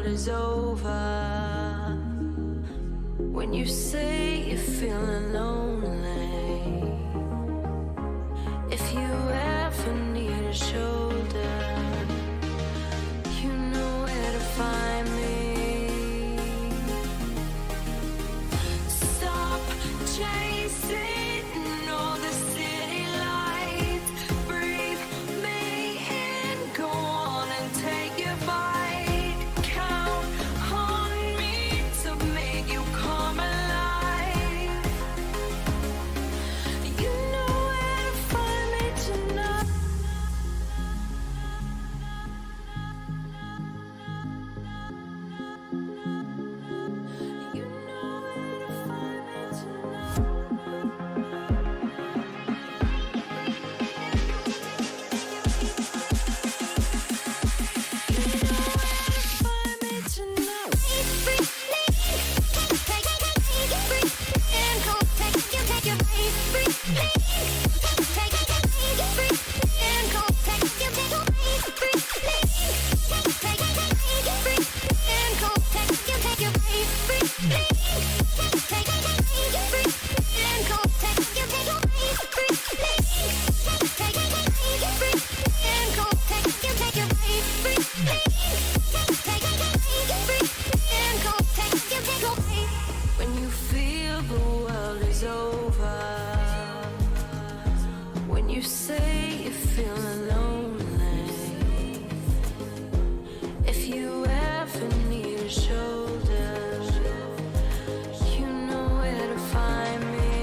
world is over, when you say you're feeling lonely, if you ever need a shoulder, you know where to find me. Stop chasing all the city lights, breathe me in, go on and take your bite, count on me to make you come alive. You know where to find me tonight. You know where to find me tonight. When you feel the world is over, when you say you're feeling lonely, if you ever need a shoulder, you know where to find me.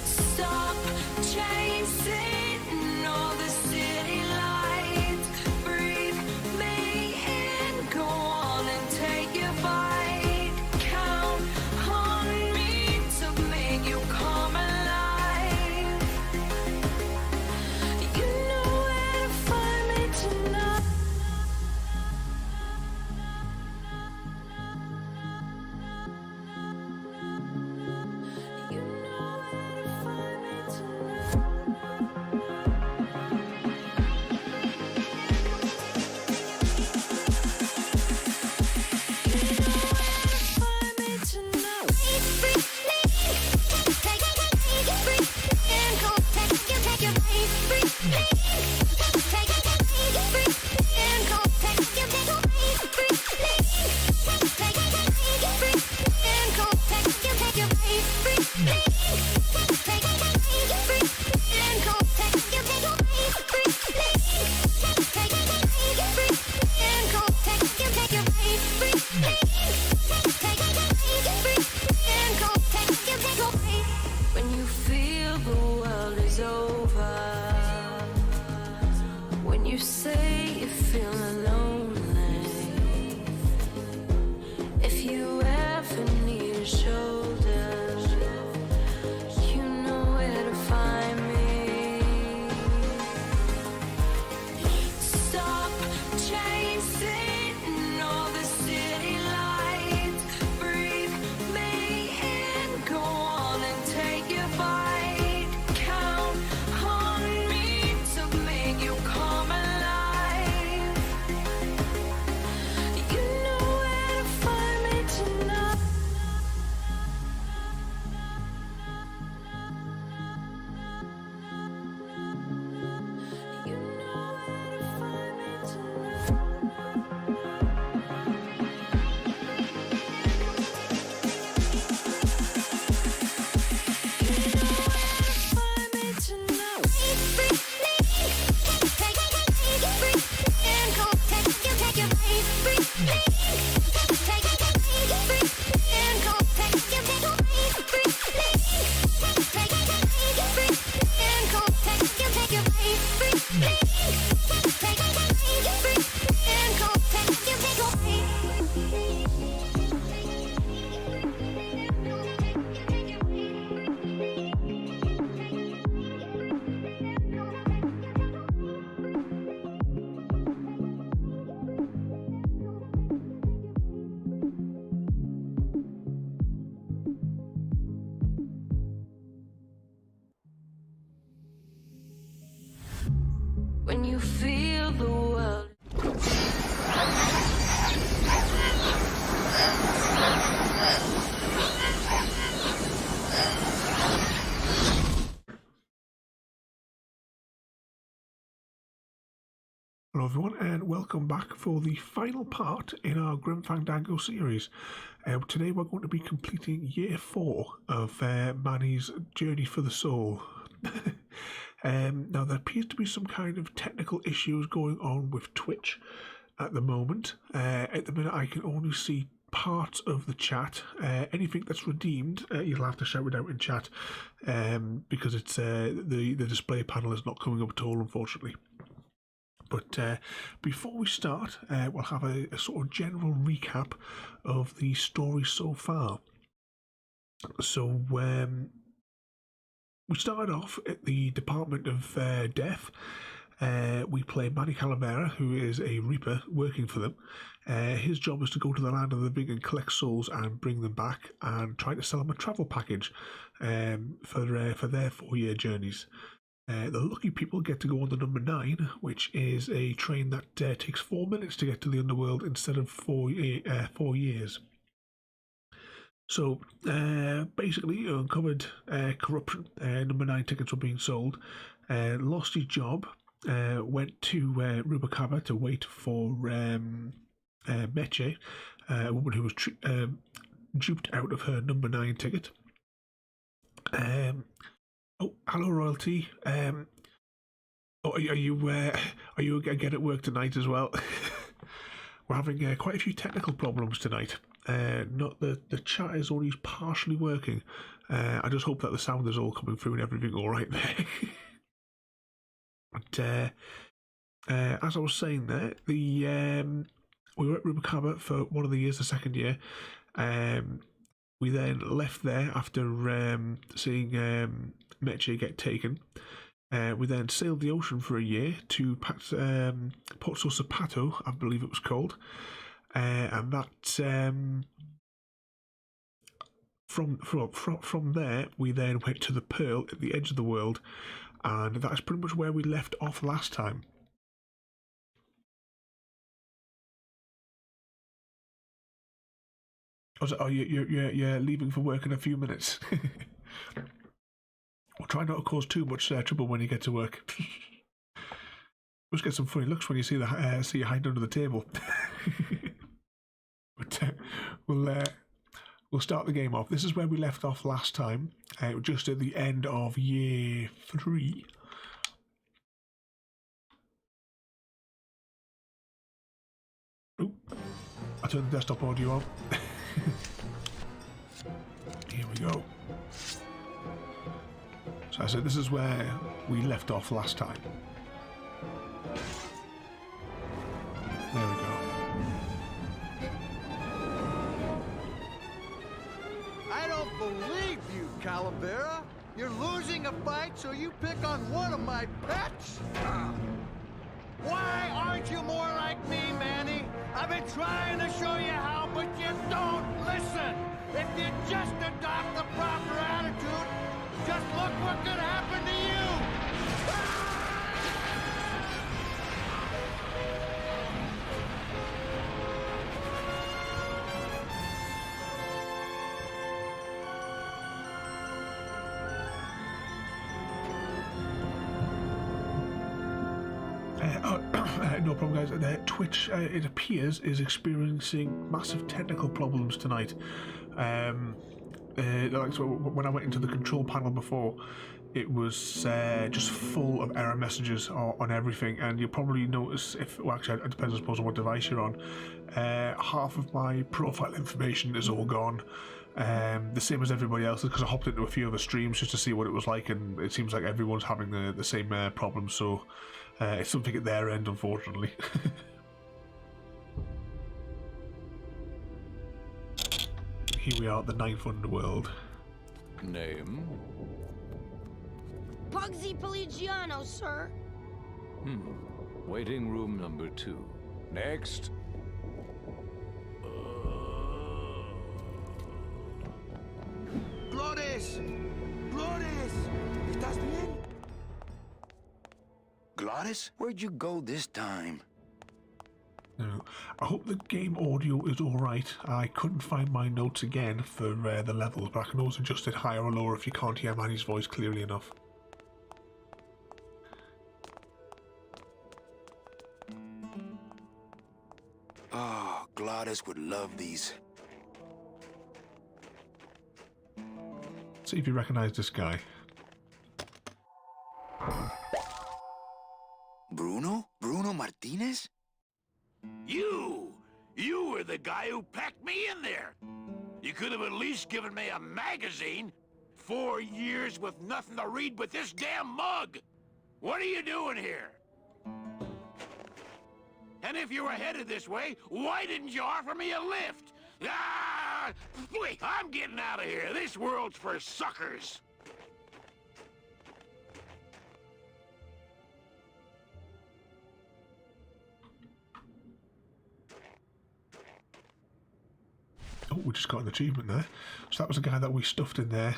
Stop chasing all the city lights, breathe me in, go on and take your bite, count on me to make you come alive. You know where to find me tonight. You know where to find me tonight. When you feel the world is over, when you say you're feeling lonely, if you ever need a shoulder, you know where to find me. Stop chasing all the city lights, breathe me in, go on and take your bite, count on me to make you come alive. You know where to find me tonight. You know where to find me tonight. When you feel the world Hello everyone and welcome back for the final part in our Grim Fandango series. Today we're going to be completing year 4 of Manny's Journey for the Soul. Now there appears to be some kind of technical issues going on with Twitch at the moment. At the minute I can only see parts of the chat. Anything that's redeemed you'll have to shout it out in chat because it's the display panel is not coming up at all, unfortunately. But before we start, we'll have a sort of general recap of the story so far. So we started off at the Department of Death. We play Manny Calavera, who is a Reaper working for them. His job is to go to the land of the living and collect souls and bring them back and try to sell them a travel package for their 4-year journeys. The lucky people get to go on the number 9, which is a train that takes 4 minutes to get to the underworld instead of 4 years. So basically, uncovered corruption. Number 9 tickets were being sold. Lost his job. Went to Rubacaba to wait for Meche, a woman who was duped out of her number 9 ticket. Oh, hello, Royalty. Are you again at work tonight as well? We're having quite a few technical problems tonight. Not the chat is only partially working. I just hope that the sound is all coming through and everything all right there. But as I was saying there, we were at Rubacaba for one of the years, the second year. We then left there after seeing Meche get taken. We then sailed the ocean for a year to Pozzo Zapato, I believe it was called. And that from there we then went to the Pearl at the edge of the world, and that is pretty much where we left off last time. Oh, you're leaving for work in a few minutes. Well, try not to cause too much trouble when you get to work. Just get some funny looks when you see you hiding under the table. But we'll start the game off. This is where we left off last time, just at the end of year 3. Oh, I turned the desktop audio on. Here we go. So I said this is where we left off last time. There we go. I don't believe you, Calavera. You're losing a fight, so you pick on one of my pets? Why aren't you more like me, Manny? I've been trying to show you how, but you don't listen. If you just adopt the proper attitude, just look what could happen to you. No problem, guys. Twitch, it appears, is experiencing massive technical problems tonight. So when I went into the control panel before, it was just full of error messages on everything, and you'll probably notice actually it depends, I suppose, on what device you're on. Half of my profile information is all gone. The same as everybody else's, because I hopped into a few other streams just to see what it was like, and it seems like everyone's having the same problem, so it's something at their end, unfortunately. Here we are at the 9th underworld. Name? Bugsy Pelagiano, sir. Waiting room number 2. Next. Glores! Glores! ¿Estás bien? Glottis, where'd you go this time? Now, I hope the game audio is alright. I couldn't find my notes again for the levels, but I can always adjust it higher or lower if you can't hear Manny's voice clearly enough. Oh, Gladys would love these. See if you recognise this guy. Bruno? Bruno Martinez? You were the guy who packed me in there. You could have at least given me a magazine. 4 years with nothing to read but this damn mug. What are you doing here? And if you were headed this way, why didn't you offer me a lift? Ah! Wait, I'm getting out of here. This world's for suckers. Oh, we just got an achievement there. So that was a guy that we stuffed in there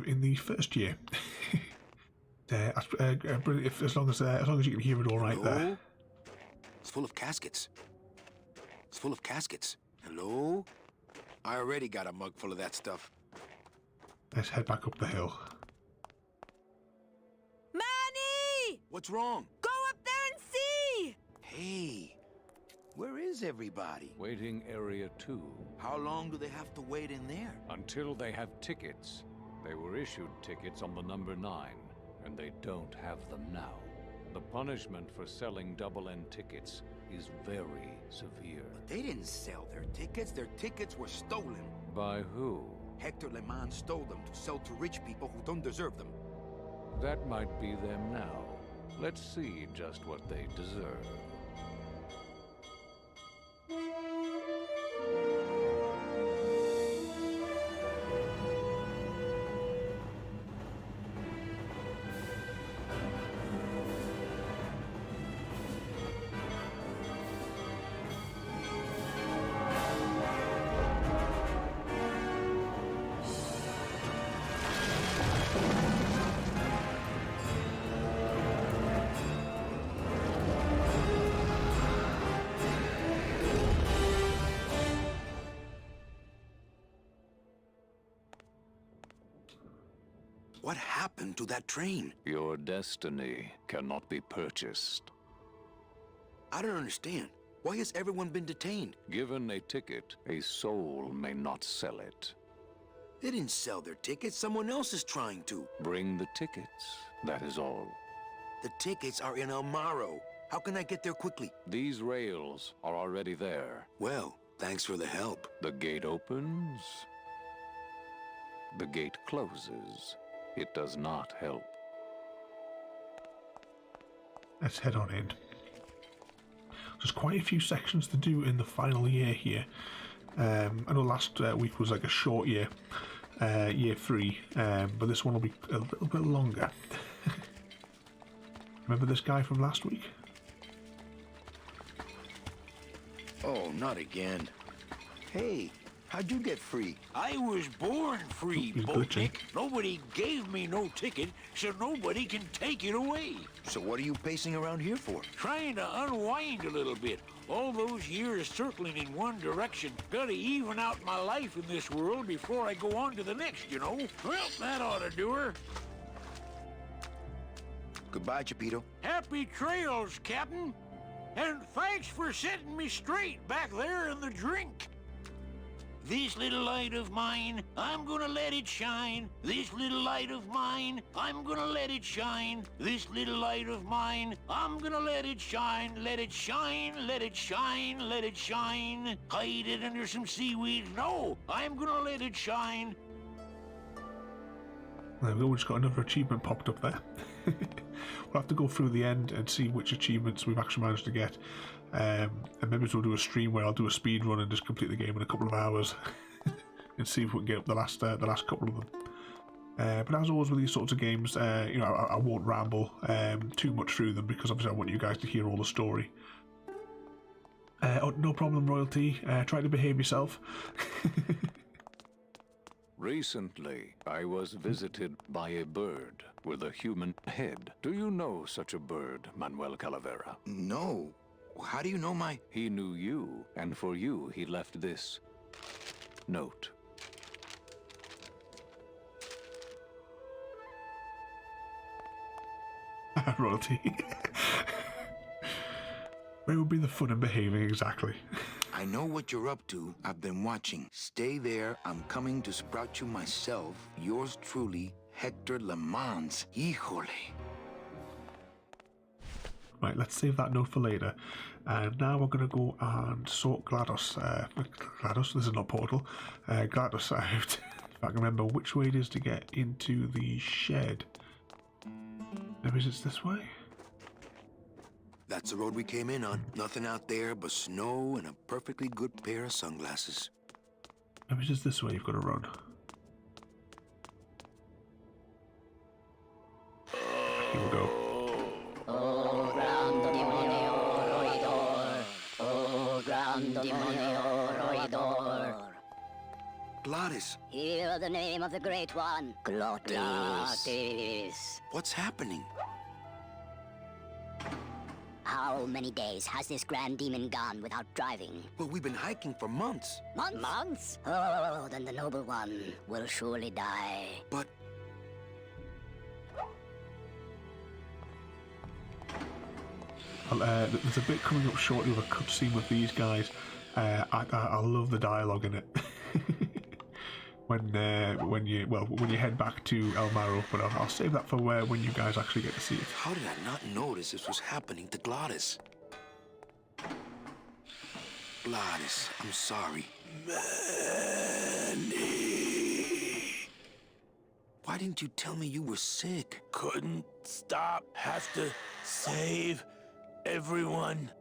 in the first year. Brilliant. As long as you can hear it all right there. Hello? It's full of caskets. It's full of caskets. Hello? I already got a mug full of that stuff. Let's head back up the hill. Manny! What's wrong? Go up there and see! Hey, where is everybody? Waiting area 2. How long do they have to wait in there? Until they have tickets. They were issued tickets on the number 9, and they don't have them now. The punishment for selling double-end tickets is very severe. But they didn't sell their tickets. Their tickets were stolen. By who? Hector Le Mans stole them to sell to rich people who don't deserve them. That might be them now. Let's see just what they deserve. What happened to that train? Your destiny cannot be purchased. I don't understand. Why has everyone been detained? Given a ticket, a soul may not sell it. They didn't sell their tickets. Someone else is trying to. Bring the tickets, that is all. The tickets are in Amaro. How can I get there quickly? These rails are already there. Well, thanks for the help. The gate opens. The gate closes. It does not help. Let's head on in. There's quite a few sections to do in the final year here. I know last week was like a short year, year 3, but this one will be a little bit longer. Remember this guy from last week? Oh, not again. Hey, how'd you get free? I was born free, He's glitching. Boatnik. Nobody gave me no ticket, so nobody can take it away. So what are you pacing around here for? Trying to unwind a little bit. All those years circling in one direction. Gotta even out my life in this world before I go on to the next, you know? Well, that ought to do her. Goodbye, Chapito. Happy trails, Captain. And thanks for setting me straight back there in the drink. This little light of mine, I'm gonna let it shine. This little light of mine, I'm gonna let it shine. This little light of mine, I'm gonna let it shine. Let it shine, let it shine, let it shine. Hide it under some seaweed. No, I'm gonna let it shine. There we go, we just got another achievement popped up there. We'll have to go through the end and see which achievements we've actually managed to get. And maybe we'll do a stream where I'll do a speed run and just complete the game in a couple of hours and see if we can get up the last couple of them. But as always with these sorts of games, you know, I won't ramble too much through them because obviously I want you guys to hear all the story. Oh, no problem, Royalty. Try to behave yourself. Recently, I was visited by a bird with a human head. Do you know such a bird, Manuel Calavera? No. How do you know my... He knew you, and for you, he left this note. Royalty. Where would be the fun in behaving exactly? I know what you're up to. I've been watching. Stay there. I'm coming to sprout you myself. Yours truly, Hector Le Mans. Híjole. Right, let's save that note for later. And now we're going to go and sort GLaDOS. GLaDOS, this is not Portal. GLaDOS out. If I can remember which way it is to get into the shed. Maybe it's this way? That's the road we came in on. Nothing out there but snow and a perfectly good pair of sunglasses. Maybe it's this way you've got to run. Here we go. Glottis, Hear the name of the Great One. Glottis. what's happening? How many days has this grand demon gone without driving? Well, we've been hiking for months. Months? Oh, then the noble one will surely die. But There's a bit coming up shortly of a cutscene with these guys. I love the dialogue in it. when you head back to El Marrow, but I'll save that for when you guys actually get to see it. how did I not notice this was happening to Glottis? Glottis, I'm sorry. Manny. Why didn't you tell me you were sick? Couldn't stop. Have to save everyone.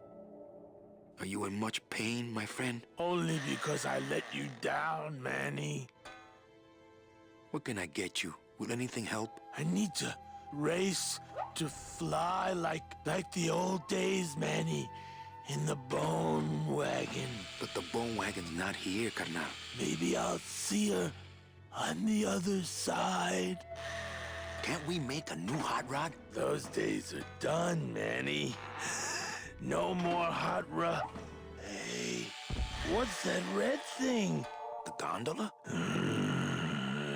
Are you in much pain, my friend? Only because I let you down, Manny. What can I get you? Will anything help? I need to race to fly like the old days, Manny. In the bone wagon. But the bone wagon's not here, carnal. Maybe I'll see her on the other side. Can't we make a new hot rod? Those days are done, Manny. No more hot rod. Hey, what's that red thing? The gondola?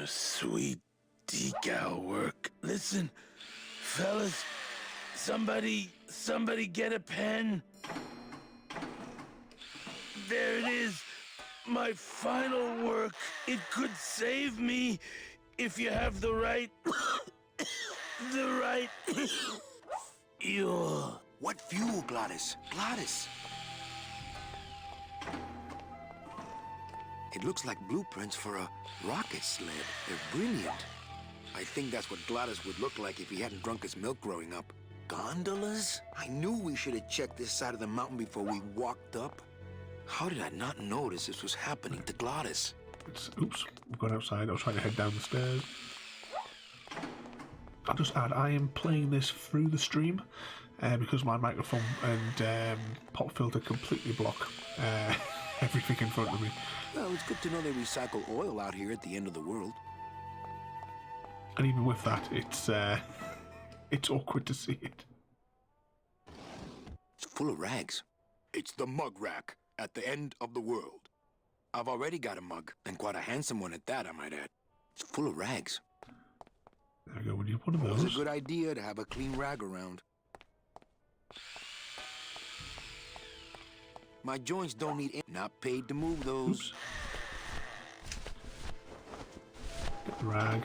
Sweet decal work. Listen, fellas, somebody get a pen. There it is, my final work. It could save me if you have the right, fuel. What fuel, Glottis? Glottis! It looks like blueprints for a rocket sled. They're brilliant. I think that's what Glottis would look like if he hadn't drunk his milk growing up. Gondolas? I knew we should have checked this side of the mountain before we walked up. How did I not notice this was happening to Glottis? Oops, I've gone outside. I was trying to head down the stairs. I'll just add, I am playing this through the stream because my microphone and pop filter completely block everything in front of me. Well, it's good to know they recycle oil out here at the end of the world. And even with that, it's awkward to see it. It's full of rags. It's the mug rack at the end of the world. I've already got a mug, and quite a handsome one at that, I might add. It's full of rags. There we go, we need one of It was those. a good idea to have a clean rag around. My joints don't need not paid to move those. Oops. Get the rag.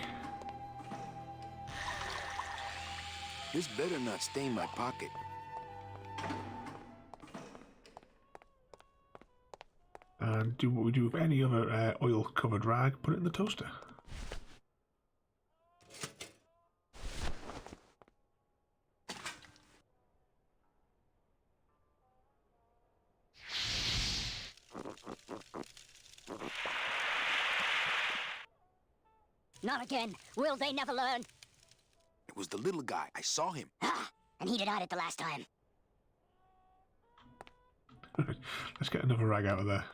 This better not stain my pocket. And do what we do with any other oil-covered rag, put it in the toaster. Not again. Will they never learn? It was the little guy. I saw him. Ah, and he denied it the last time. Let's get another rag out of there.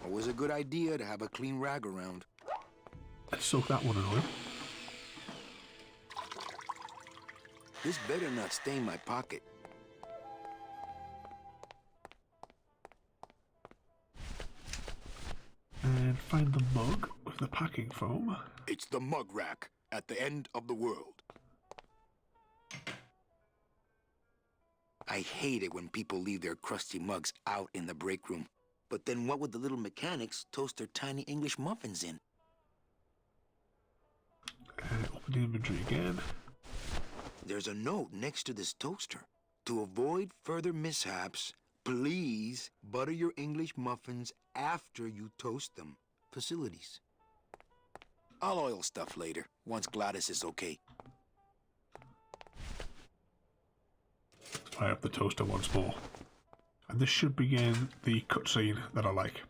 Always a good idea to have a clean rag around. Let's soak that one in oil. This better not stain my pocket. find the mug with the packing foam. It's the mug rack at the end of the world. I hate it when people leave their crusty mugs out in the break room. But then what would the little mechanics toast their tiny English muffins in? Open the inventory again. There's a note next to this toaster. To avoid further mishaps, please butter your English muffins after you toast them. Facilities. I'll oil stuff later, once Gladys is okay. Fire up the toaster once more. And this should begin the cutscene that I like.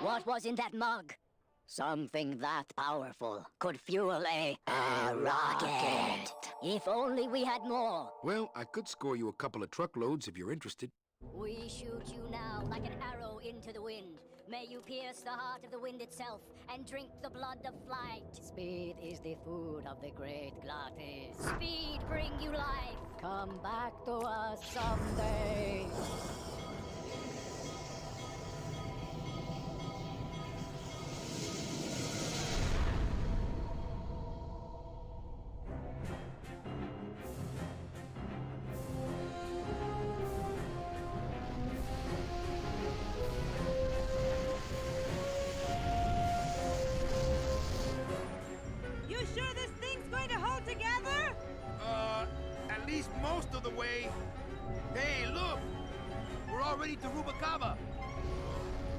What was in that mug? Something that powerful could fuel a rocket. If only we had more. Well, I could score you a couple of truckloads if you're interested. We shoot you now like an arrow into the wind. May you pierce the heart of the wind itself and drink the blood of flight. Speed is the food of the great Glottis. Speed bring you life. Come back to us someday. You sure this thing's going to hold together? At least most of the way. Hey, look! We're already to Rubacava.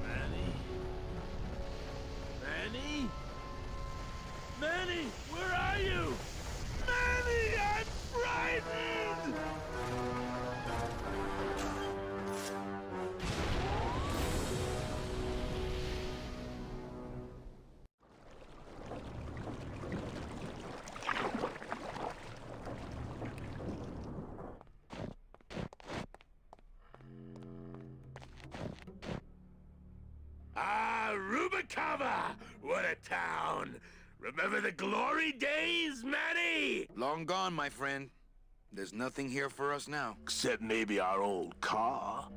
Manny? Manny? Manny, where are you? Manny, I'm frightened! Ah, Rubacava! What a town! Remember the glory days, Manny? Long gone, my friend. There's nothing here for us now. Except maybe our old car.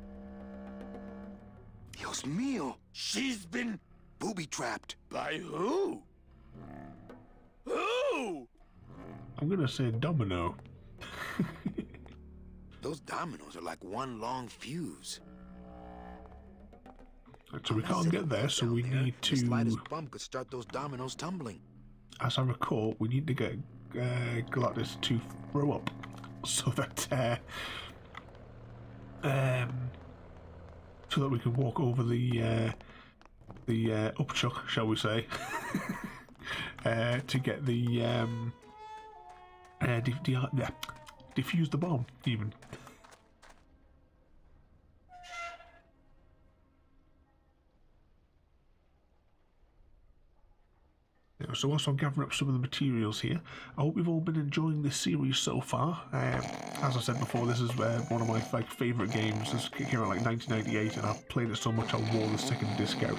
Dios mío! She's been... Booby-trapped. by who? Who? I'm gonna say domino. Those dominoes are like one long fuse. So we can't get there, so we need The slightest to, bump could start those dominoes tumbling. as I recall, we need to get Gladys to throw up so that we can walk over the upchuck, shall we say, to get the defuse the bomb even. So whilst I'm gathering up some of the materials here, I hope you've all been enjoying this series so far. As I said before, this is one of my favourite games. This came out like 1998, and I've played it so much I wore the second disc out.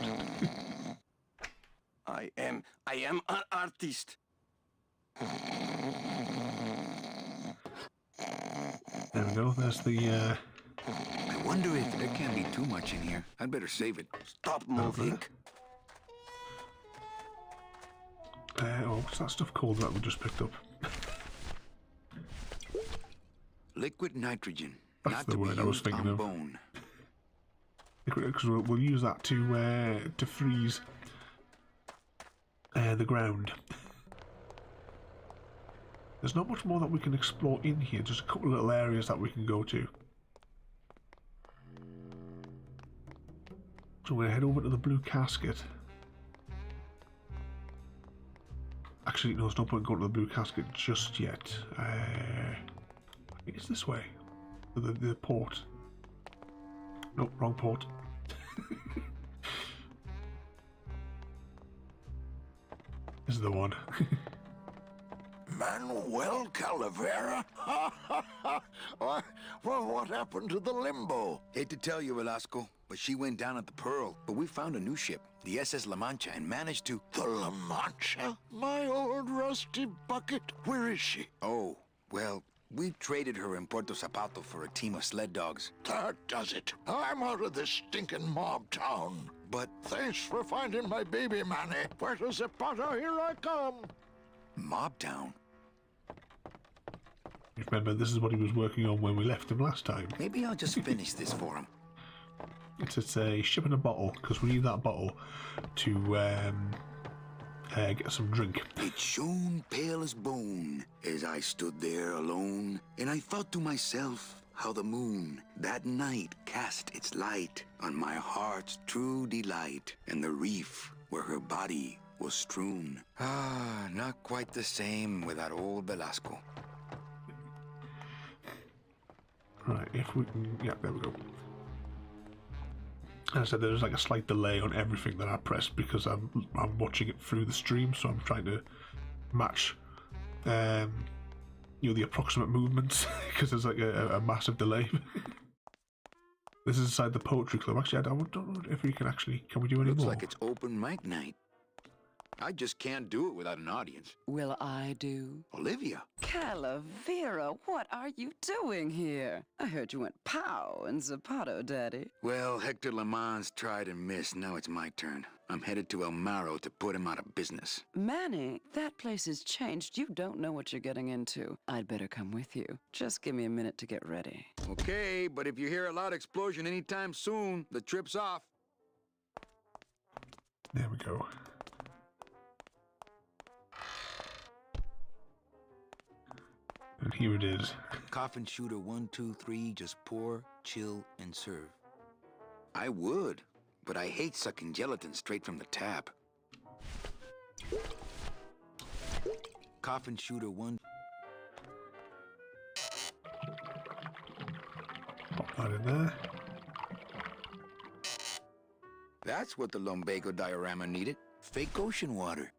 I am an artist. There we go. There's the. I wonder if there can't be too much in here. I'd better save it. Stop moving. What's that stuff called that we just picked up? Liquid nitrogen. That's Not the to be word I was used thinking on of. bone. Because we'll use that to freeze the ground. There's not much more that we can explore in here. Just a couple of little areas that we can go to. So we're going to head over to the blue casket. Actually, no, there's no point going to the blue casket just yet. I think it's this way. The port. Nope, wrong port. This is the one. Manuel Calavera? Well, what happened to the Limbo? Hate to tell you, Velasco, but she went down at the Pearl. But we found a new ship, the SS La Mancha, and managed to... The La Mancha? My old rusty bucket. Where is she? Oh, well, we traded her in Puerto Zapato for a team of sled dogs. That does it. I'm out of this stinking mob town. But... Thanks for finding my baby, Manny. Puerto Zapato, here I come. Mob town? Remember, this is what he was working on when we left him last time. Maybe I'll just finish this for him. It's a ship in a bottle, because we need that bottle to get some drink. It shone pale as bone as I stood there alone, and I thought to myself how the moon that night cast its light on my heart's true delight, and the reef where her body was strewn. Ah, not quite the same without old Velasco. Right, if we can... Yeah, there we go. As I said, there's like a slight delay on everything that I press because I'm watching it through the stream, so I'm trying to match, you know, the approximate movements because there's like a massive delay. This is inside the Poetry Club. Actually, I don't know if we can actually... Can we do any Looks more? like it's open mic night. I just can't do it without an audience. Will I do? Olivia. Calavera, what are you doing here? I heard you went pow in Zapato, Daddy. Well, Hector Lamans tried and missed. Now it's my turn. I'm headed to El Maro to put him out of business. Manny, that place has changed. You don't know what you're getting into. I'd better come with you. Just give me a minute to get ready. Okay, but if you hear a loud explosion anytime soon, the trip's off. There we go. And here it is. Coffin shooter 1, 2, 3, just pour, chill, and serve. I would, but I hate sucking gelatin straight from the tap. Coffin shooter 1. Pop that in there. That's what the lumbago diorama needed. Fake ocean water.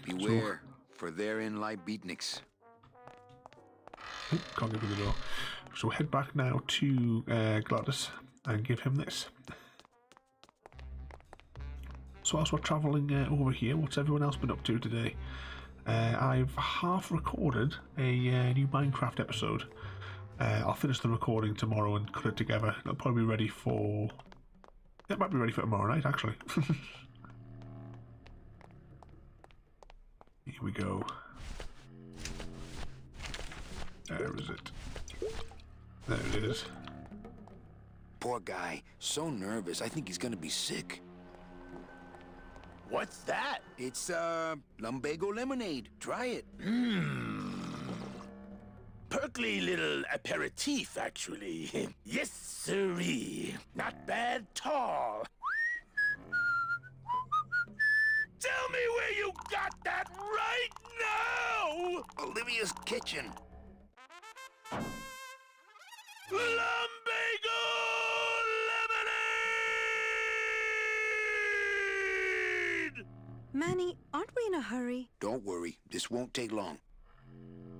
Beware, for therein lie beatniks. Can't get through the door. So we'll head back now to Gladys and give him this. So as we're travelling over here, what's everyone else been up to today? I've half recorded a new Minecraft episode. I'll finish the recording tomorrow and cut it together. It'll probably be ready for... It might be ready for tomorrow night, actually. Here we go. Where is it? There it is. Poor guy, so nervous. I think he's gonna be sick. What's that? It's, lumbago lemonade. Try it. Perkly little aperitif, actually. Yes, sirree. Not bad at all. Tell me where you got that right now! Olivia's kitchen. Lumbago lemonade! Manny, aren't we in a hurry? Don't worry, this won't take long.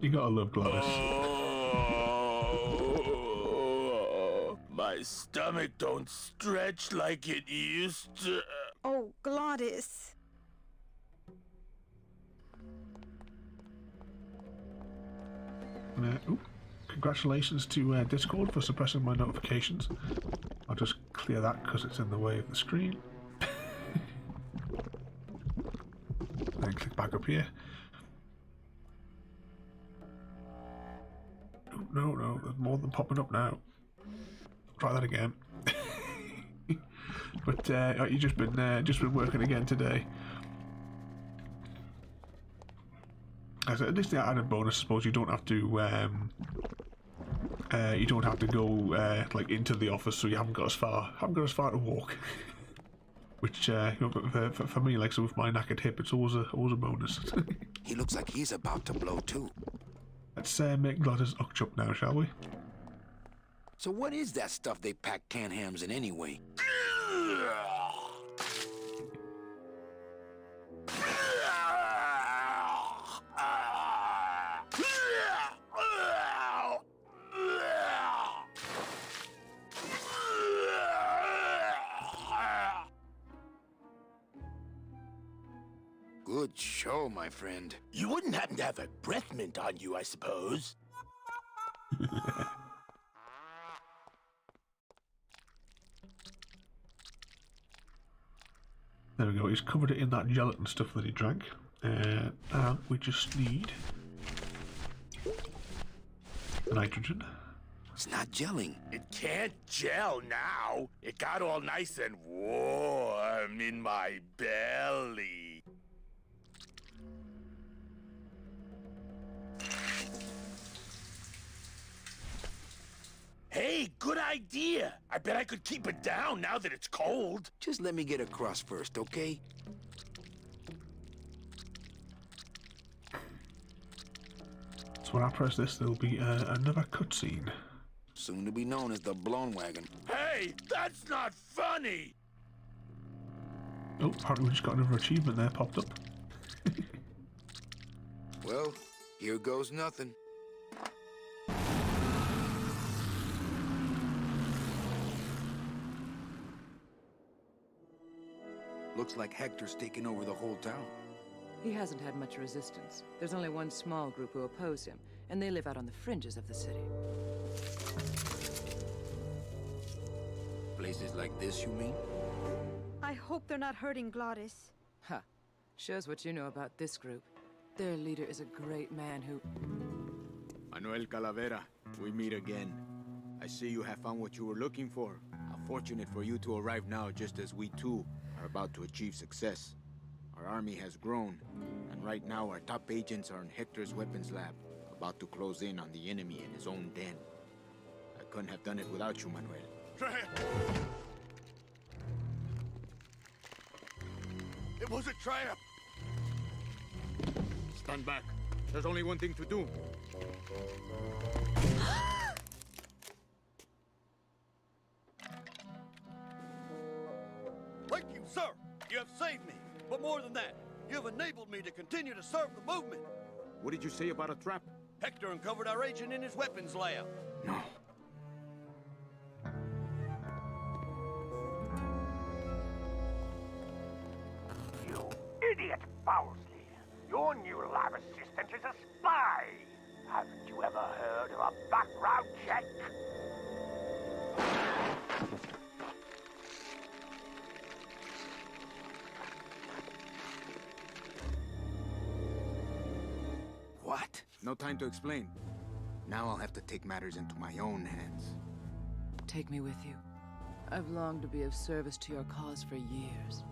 You gotta love Gladys. Oh, my stomach don't stretch like it used to. Oh, Gladys. Congratulations to Discord for suppressing my notifications. I'll just clear that because it's in the way of the screen. Then click back up here. Oh, no, there's more than popping up now. Try that again. But you've just been working again today. At least the added bonus, I suppose you don't have to go like into the office, so you haven't got as far to walk. Which you know, for me, like, so with my knackered hip, it's always a bonus. He looks like he's about to blow too. Let's make Gladys up now, shall we? So what is that stuff they pack canned hams in anyway? Good show, my friend. You wouldn't happen to have a breath mint on you, I suppose? There we go, he's covered it in that gelatin stuff that he drank. And we just need nitrogen. It's not gelling. It can't gel now. It got all nice and warm in my belly. Hey, good idea. I bet I could keep it down now that it's cold. Just let me get across first, okay? So when I press this, there'll be another cutscene. Soon to be known as the Blown Wagon. Hey, that's not funny. Oh, apparently we just got another achievement there popped up. Well, here goes nothing. Looks like Hector's taken over the whole town. He hasn't had much resistance. There's only one small group who oppose him, and they live out on the fringes of the city. Places like this, you mean? I hope they're not hurting Glottis. Ha. Shows what you know about this group. Their leader is a great man who... Manuel Calavera, we meet again. I see you have found what you were looking for. How fortunate for you to arrive now, just as we too are about to achieve success. Our army has grown, and right now our top agents are in Hector's weapons lab, about to close in on the enemy in his own den. I couldn't have done it without you, Manuel. It was a trap! Stand back. There's only one thing to do. Thank you, sir! You have saved me! But more than that, you have enabled me to continue to serve the movement! What did you say about a trap? Hector uncovered our agent in his weapons lab. No. You idiot, Bowsley. Your new lab assistant is a spy. Haven't you ever heard of a background check? What? No time to explain. Now I'll have to take matters into my own hands. Take me with you. I've longed to be of service to your cause for years.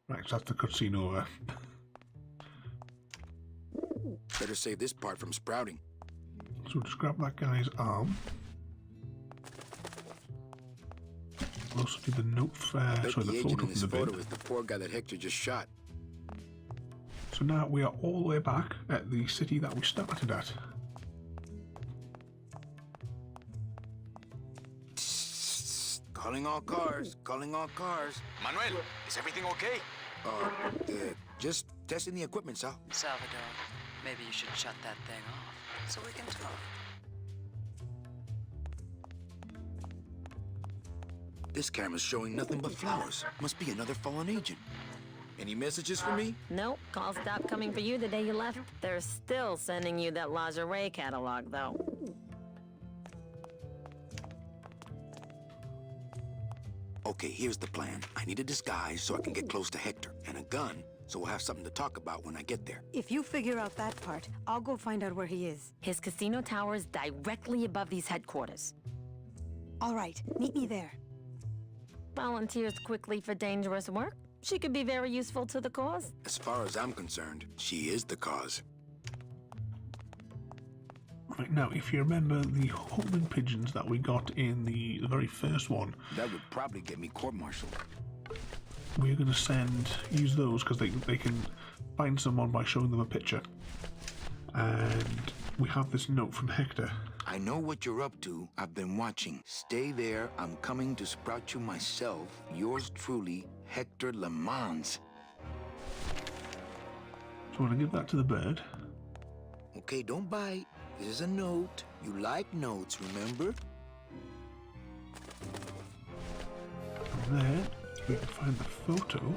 Right, so that's the cutscene over. Better save this part from sprouting. So just grab that guy's arm. We'll also do the note I bet sorry, the the agent photo in this from the photo bin. is the poor guy that Hector just shot. So now we are all the way back at the city that we started at. Calling all cars, calling all cars. Manuel, is everything okay? Just testing the equipment, Sal. Salvador, maybe you should shut that thing off so we can talk. This camera's showing nothing but flowers. Must be another fallen agent. Any messages for me? Nope. Calls stopped coming for you the day you left. They're still sending you that lingerie catalog, though. Okay, here's the plan. I need a disguise so I can get close to Hector, and a gun so we'll have something to talk about when I get there. If you figure out that part, I'll go find out where he is. His casino tower is directly above these headquarters. All right, meet me there. Volunteers quickly for dangerous work. She could be very useful to the cause. As far as I'm concerned, she is the cause. Right, now, if you remember the homing pigeons that we got in the very first one, That would probably get me court-martialed. we're going to use those because they can find someone by showing them a picture. And we have this note from Hector. I know what you're up to. I've been watching. Stay there. I'm coming to sprout you myself. Yours truly, Hector Le Mans. So I'm going to give that to the bird. Okay, don't bite. This is a note. You like notes, remember? From there, we can find the photo.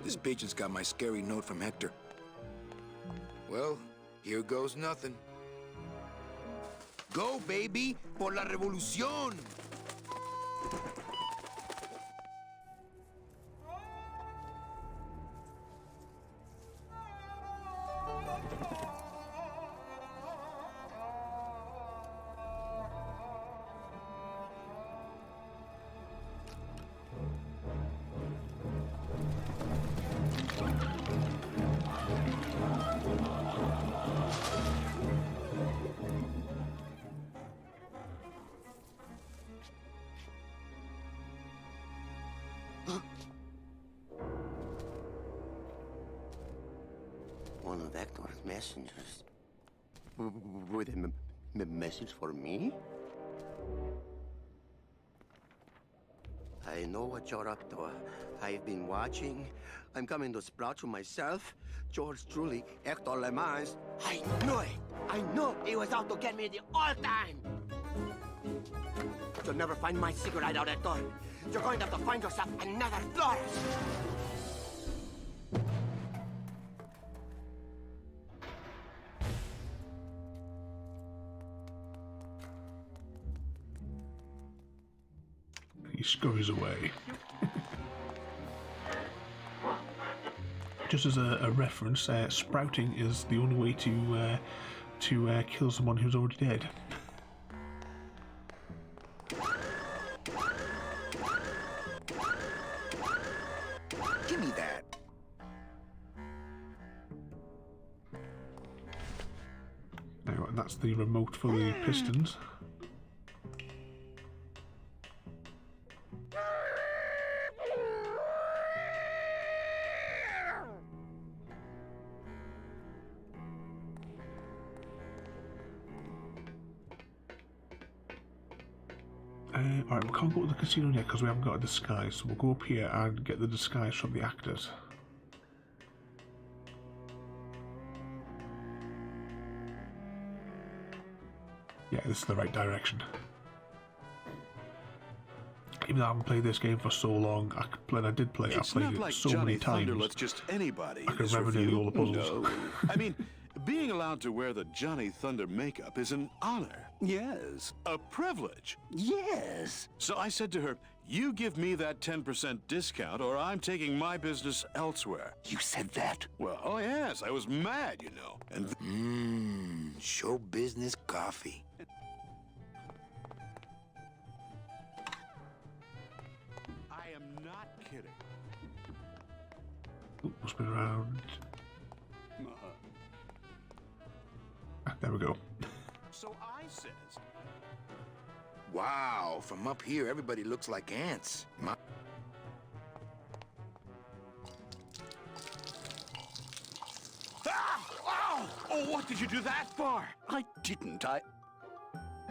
This pigeon's got my scary note from Hector. Well, here goes nothing. Go, baby, por la revolución! One of Hector's messengers. With a message for me? I know what you're up to. I've been watching. I'm coming to sprout you myself. Yours truly, Hector Le Mans. I knew it! I knew he was out to get me the whole time! You'll never find my secret hideout, Hector. You're going to have to find yourself another Flores! He scurries away. Just as a reference, sprouting is the only way to kill someone who's already dead. Give me that. Now, that's the remote for the pistons. Alright, we can't go to the casino yet because we haven't got a disguise, so we'll go up here and get the disguise from the actors. Yeah, this is the right direction. Even though I haven't played this game for so long, I did play it. I played it so many times. Thunder lets just anybody I can remember nearly all the puzzles. No. I mean, being allowed to wear the Johnny Thunder makeup is an honor. Yes. A privilege. Yes. So I said to her, you give me that 10% discount or I'm taking my business elsewhere. You said that? Well, oh yes, I was mad, you know. And show business coffee. I am not kidding. We'll spin around. There we go. So I says, wow, from up here, everybody looks like ants. Oh, what did you do that for? I didn't.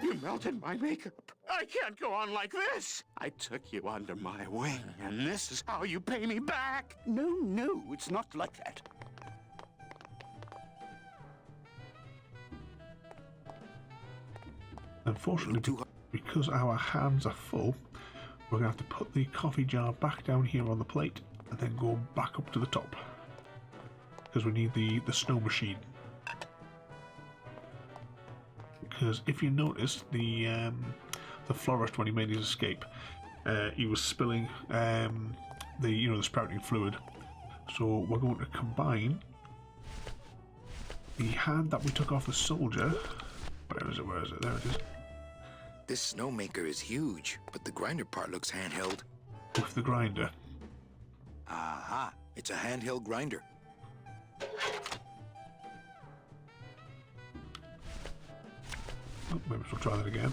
You melted my makeup. I can't go on like this. I took you under my wing, and this is how you pay me back. No, it's not like that. Unfortunately, because our hands are full, we're going to have to put the coffee jar back down here on the plate and then go back up to the top. Because we need the snow machine. Because if you notice, the florist, when he made his escape, he was spilling the sprouting fluid. So we're going to combine the hand that we took off the soldier. Where is it? There it is. This snowmaker is huge, but the grinder part looks handheld. With the grinder. Aha! It's a handheld grinder. Oh, maybe we'll try that again.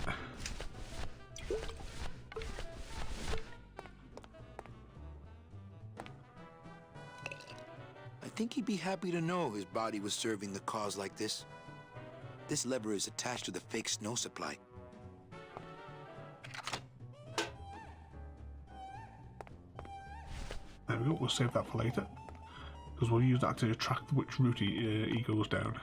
think he'd be happy to know his body was serving the cause like this. This lever is attached to the fake snow supply. There we go, we'll save that for later. Because we'll use that to track which route he goes down.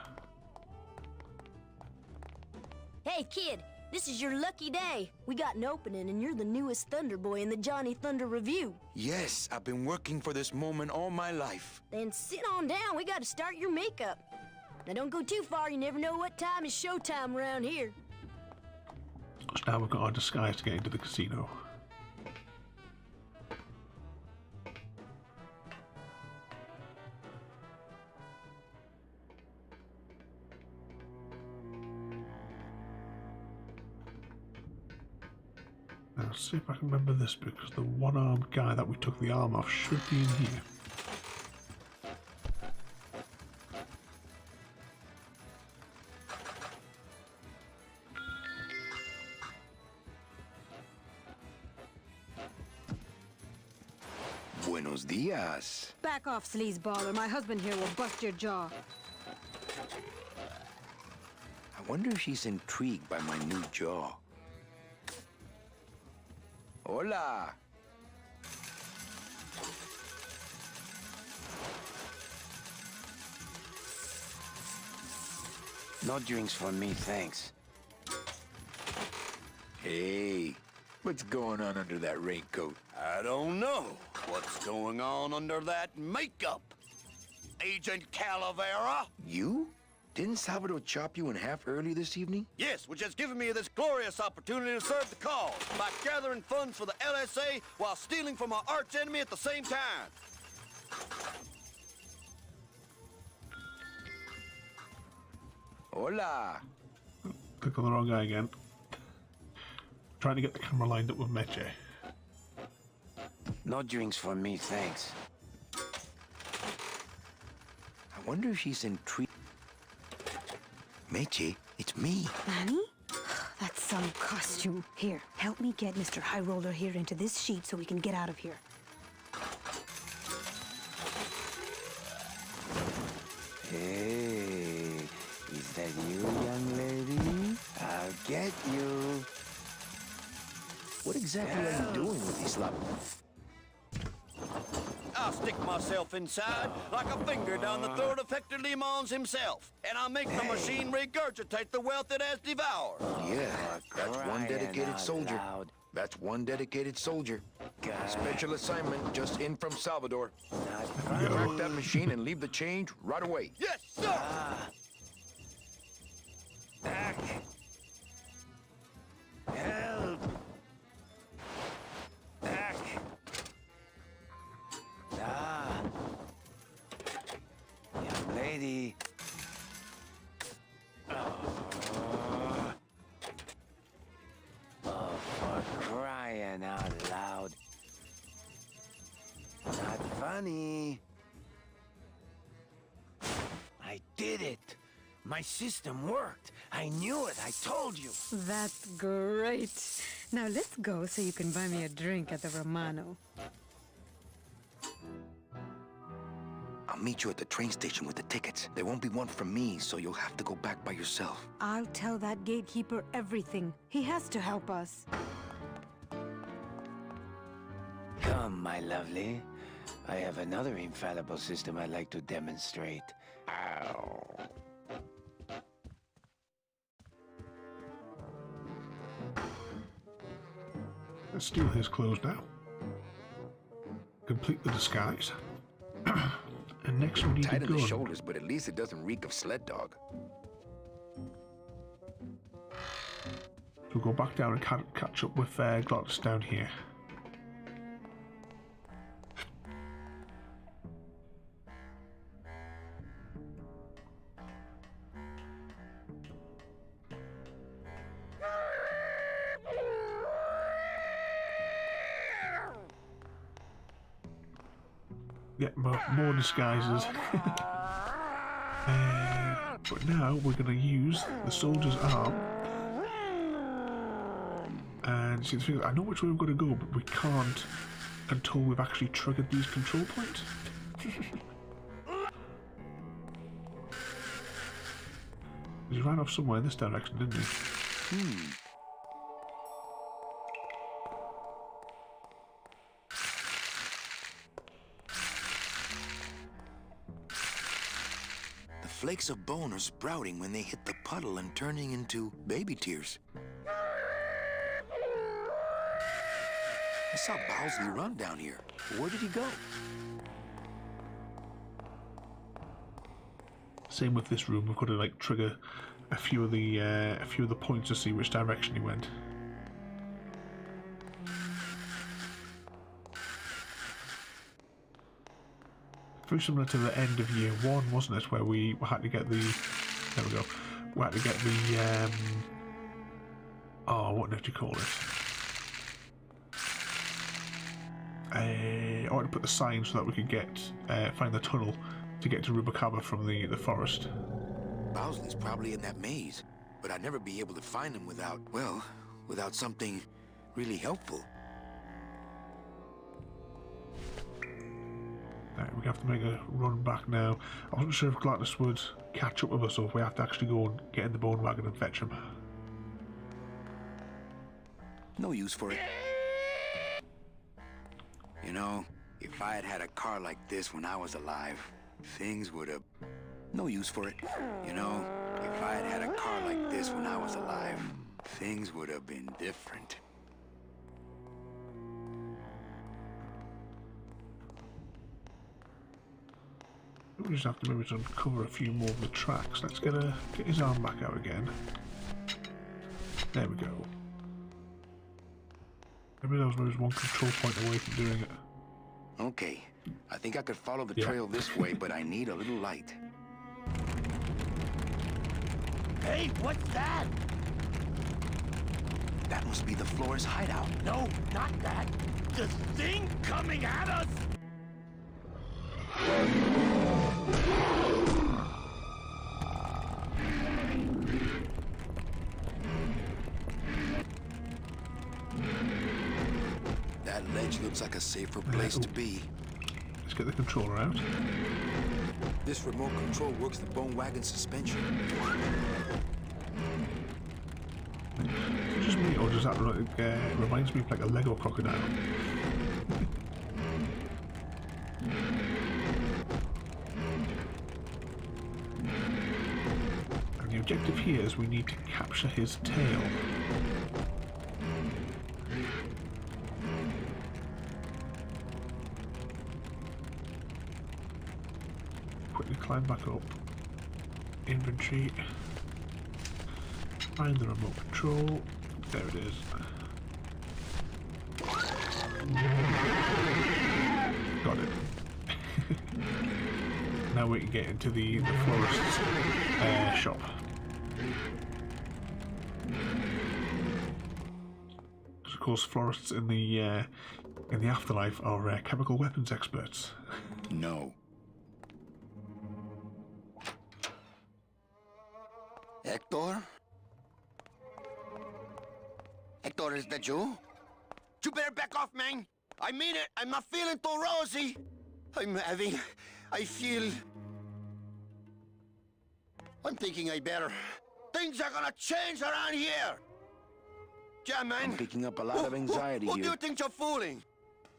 Hey kid, this is your lucky day. We got an opening and you're the newest Thunder Boy in the Johnny Thunder Review. Yes, I've been working for this moment all my life. Then sit on down, we gotta start your makeup. Now don't go too far, you never know what time is showtime around here. So now we've got our disguise to get into the casino. Now see if I can remember this, because the one-armed guy that we took the arm off should be in here. Buenos dias. Back off, sleazeballer. My husband here will bust your jaw. I wonder if she's intrigued by my new jaw. Hola. No drinks for me, thanks. Hey, what's going on under that raincoat? I don't know what's going on under that makeup. Agent Calavera? You? Didn't Salvador chop you in half early this evening? Yes, which has given me this glorious opportunity to serve the cause by gathering funds for the LSA while stealing from our arch enemy at the same time. Hola. Click on the wrong guy again. Trying to get the camera lined up with Meche. No drinks for me, thanks. I wonder if she's intrigued. Meche, it's me. Manny? That's some costume. Here, help me get Mr. High Roller here into this sheet so we can get out of here. Hey, is that you, young lady? I'll get you. What exactly are you doing with these I'll stick myself inside like a finger down the throat of Hector Limons himself, and I'll make the machine regurgitate the wealth it has devoured. Yeah, that's one dedicated soldier. That's one dedicated soldier. Special assignment just in from Salvador. Crack that machine and leave the change right away. Yes, sir! Help! Young lady. Oh, for crying out loud. Not funny. I did it. My system worked. I knew it. I told you. That's great. Now let's go so you can buy me a drink at the Romano. I'll meet you at the train station with the tickets. There won't be one from me, so you'll have to go back by yourself. I'll tell that gatekeeper everything. He has to help us. Come, my lovely. I have another infallible system I'd like to demonstrate. Ow. Let's steal his clothes now. Complete the disguise. And next we need Tight a in the gun. shoulders, but at least it doesn't reek of sled dog. So we'll go back down and catch up with Glottis down here. Get more disguises. But now we're going to use the soldier's arm. And see the thing, I know which way we're going to go, but we can't until we've actually triggered these control points. He ran off somewhere in this direction, didn't he? The flakes of bone are sprouting when they hit the puddle and turning into baby tears. I saw Bowsley run down here. Where did he go? Same with this room. We've got to like trigger a few of the points to see which direction he went. Very similar to the end of year 1, wasn't it? Where we had to get the. There we go. We had to get the. Oh, what did you call it? I want to put the sign so that we could get find the tunnel to get to Rubacaba from the forest. Bowsley's probably in that maze, but I'd never be able to find him without, well, without something really helpful. Right, we have to make a run back now. I wasn't sure if Gladys would catch up with us or if we have to actually go and get in the bone wagon and fetch him. No use for it. You know, if I had had a car like this when I was alive, things would have... No use for it. You know, if I had had a car like this when I was alive, things would have been different. We just have to maybe uncover a few more of the tracks. Let's get his arm back out again. There we go. Maybe that was one control point away from doing it. Okay, I think I could follow the trail this way, but I need a little light. Hey, what's that? That must be the Flores hideout. No, not that. The thing coming at us! That ledge looks like a safer place to be. Let's get the controller out. This remote control works the bone wagon suspension. Is it just me, or does that reminds me of like a Lego crocodile? And the objective here is we need to capture his tail. Quickly climb back up. Inventory. Find the remote control. There it is. Got it. Now we can get into the florist's shop. Of course, florists in the afterlife are chemical weapons experts. No. Hector? Hector, is that you? You better back off, man. I mean it. I'm not feeling too rosy. I feel... I'm thinking I better... Things are gonna change around here. Yeah, man. I'm picking up a lot of anxiety Who here. do you think you're fooling?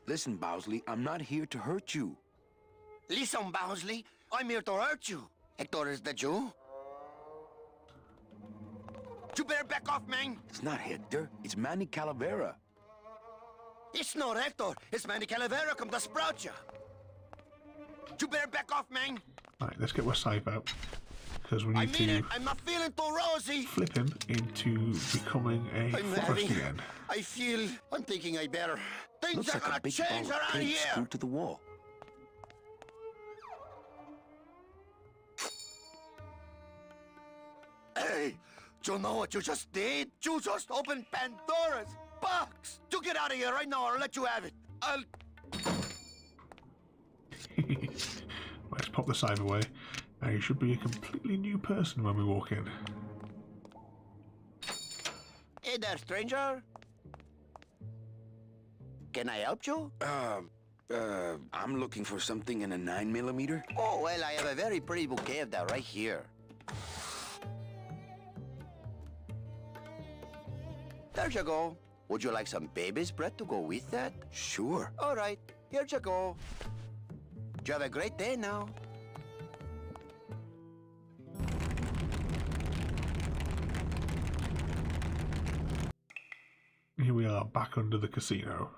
Listen, Bowsley, I'm not here to hurt you. Listen, Bowsley. I'm here to hurt you. Hector, is that you? You better back off, man. It's not Hector. It's Manny Calavera. It's not Hector. It's Manny Calavera come to sprout you. You better back off, man. Right, let's get Westside out. Because we need to I'm not feeling too rosy. flip him into becoming a forest again. I feel... I'm thinking I better... Things Looks are like a gonna big change ball of around paint here. screwed to the wall. Hey, do you know what you just did? You just opened Pandora's box. You get out of here right now or I'll let you have it. Let's pop the sign away. Now you should be a completely new person when we walk in. Hey there, stranger. Can I help you? I'm looking for something in a 9mm. Oh, well, I have a very pretty bouquet of that right here. There you go. Would you like some baby's breath to go with that? Sure. All right, here you go. You have a great day now. Here we are back under the casino.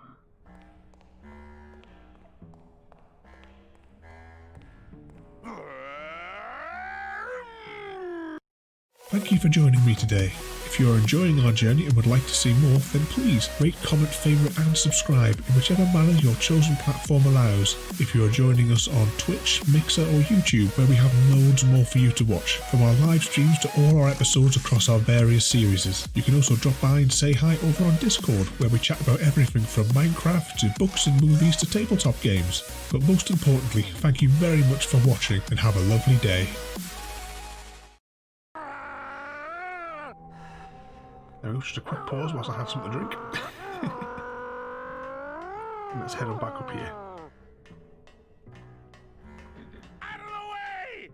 Thank you for joining me today. If you are enjoying our journey and would like to see more, then please rate, comment, favourite and subscribe in whichever manner your chosen platform allows. If you are joining us on Twitch, Mixer or YouTube, where we have loads more for you to watch, from our live streams to all our episodes across our various series. You can also drop by and say hi over on Discord, where we chat about everything from Minecraft to books and movies to tabletop games. But most importantly, thank you very much for watching and have a lovely day. There we go, just a quick pause whilst I had something to drink. Let's head on back up here. Out of the way!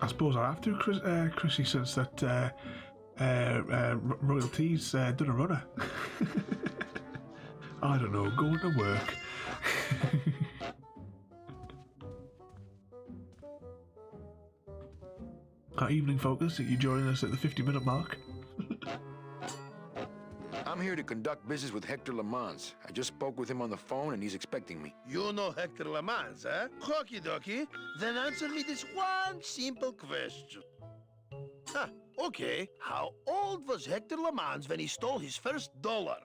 I suppose I have to, Chrissy, since that royalties done a runner. I don't know, going to work. Evening, Focus. Are you joining us at the 50-minute mark? I'm here to conduct business with Hector Lamans. I just spoke with him on the phone and he's expecting me. You know Hector Lamans, eh? Okie dokie. Then answer me this one simple question. Okay. How old was Hector Lamans when he stole his first $1?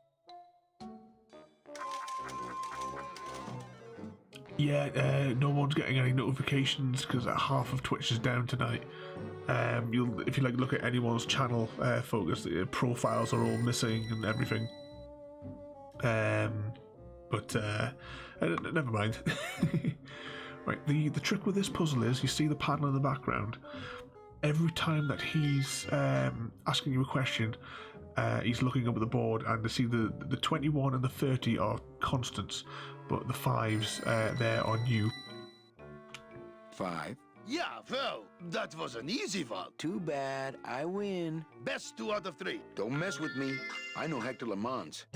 Yeah, no one's getting any notifications because half of Twitch is down tonight. If you look at anyone's channel, Focus, the profiles are all missing and everything. But never mind. Right, the trick with this puzzle is you see the panel in the background. Every time that he's asking you a question, he's looking up at the board, and to see the 21 and the 30 are constants, but the 5s there are new. 5. Yeah, well, that was an easy one. Too bad, I win. Best 2 out of 3. Don't mess with me. I know Hector Lamans.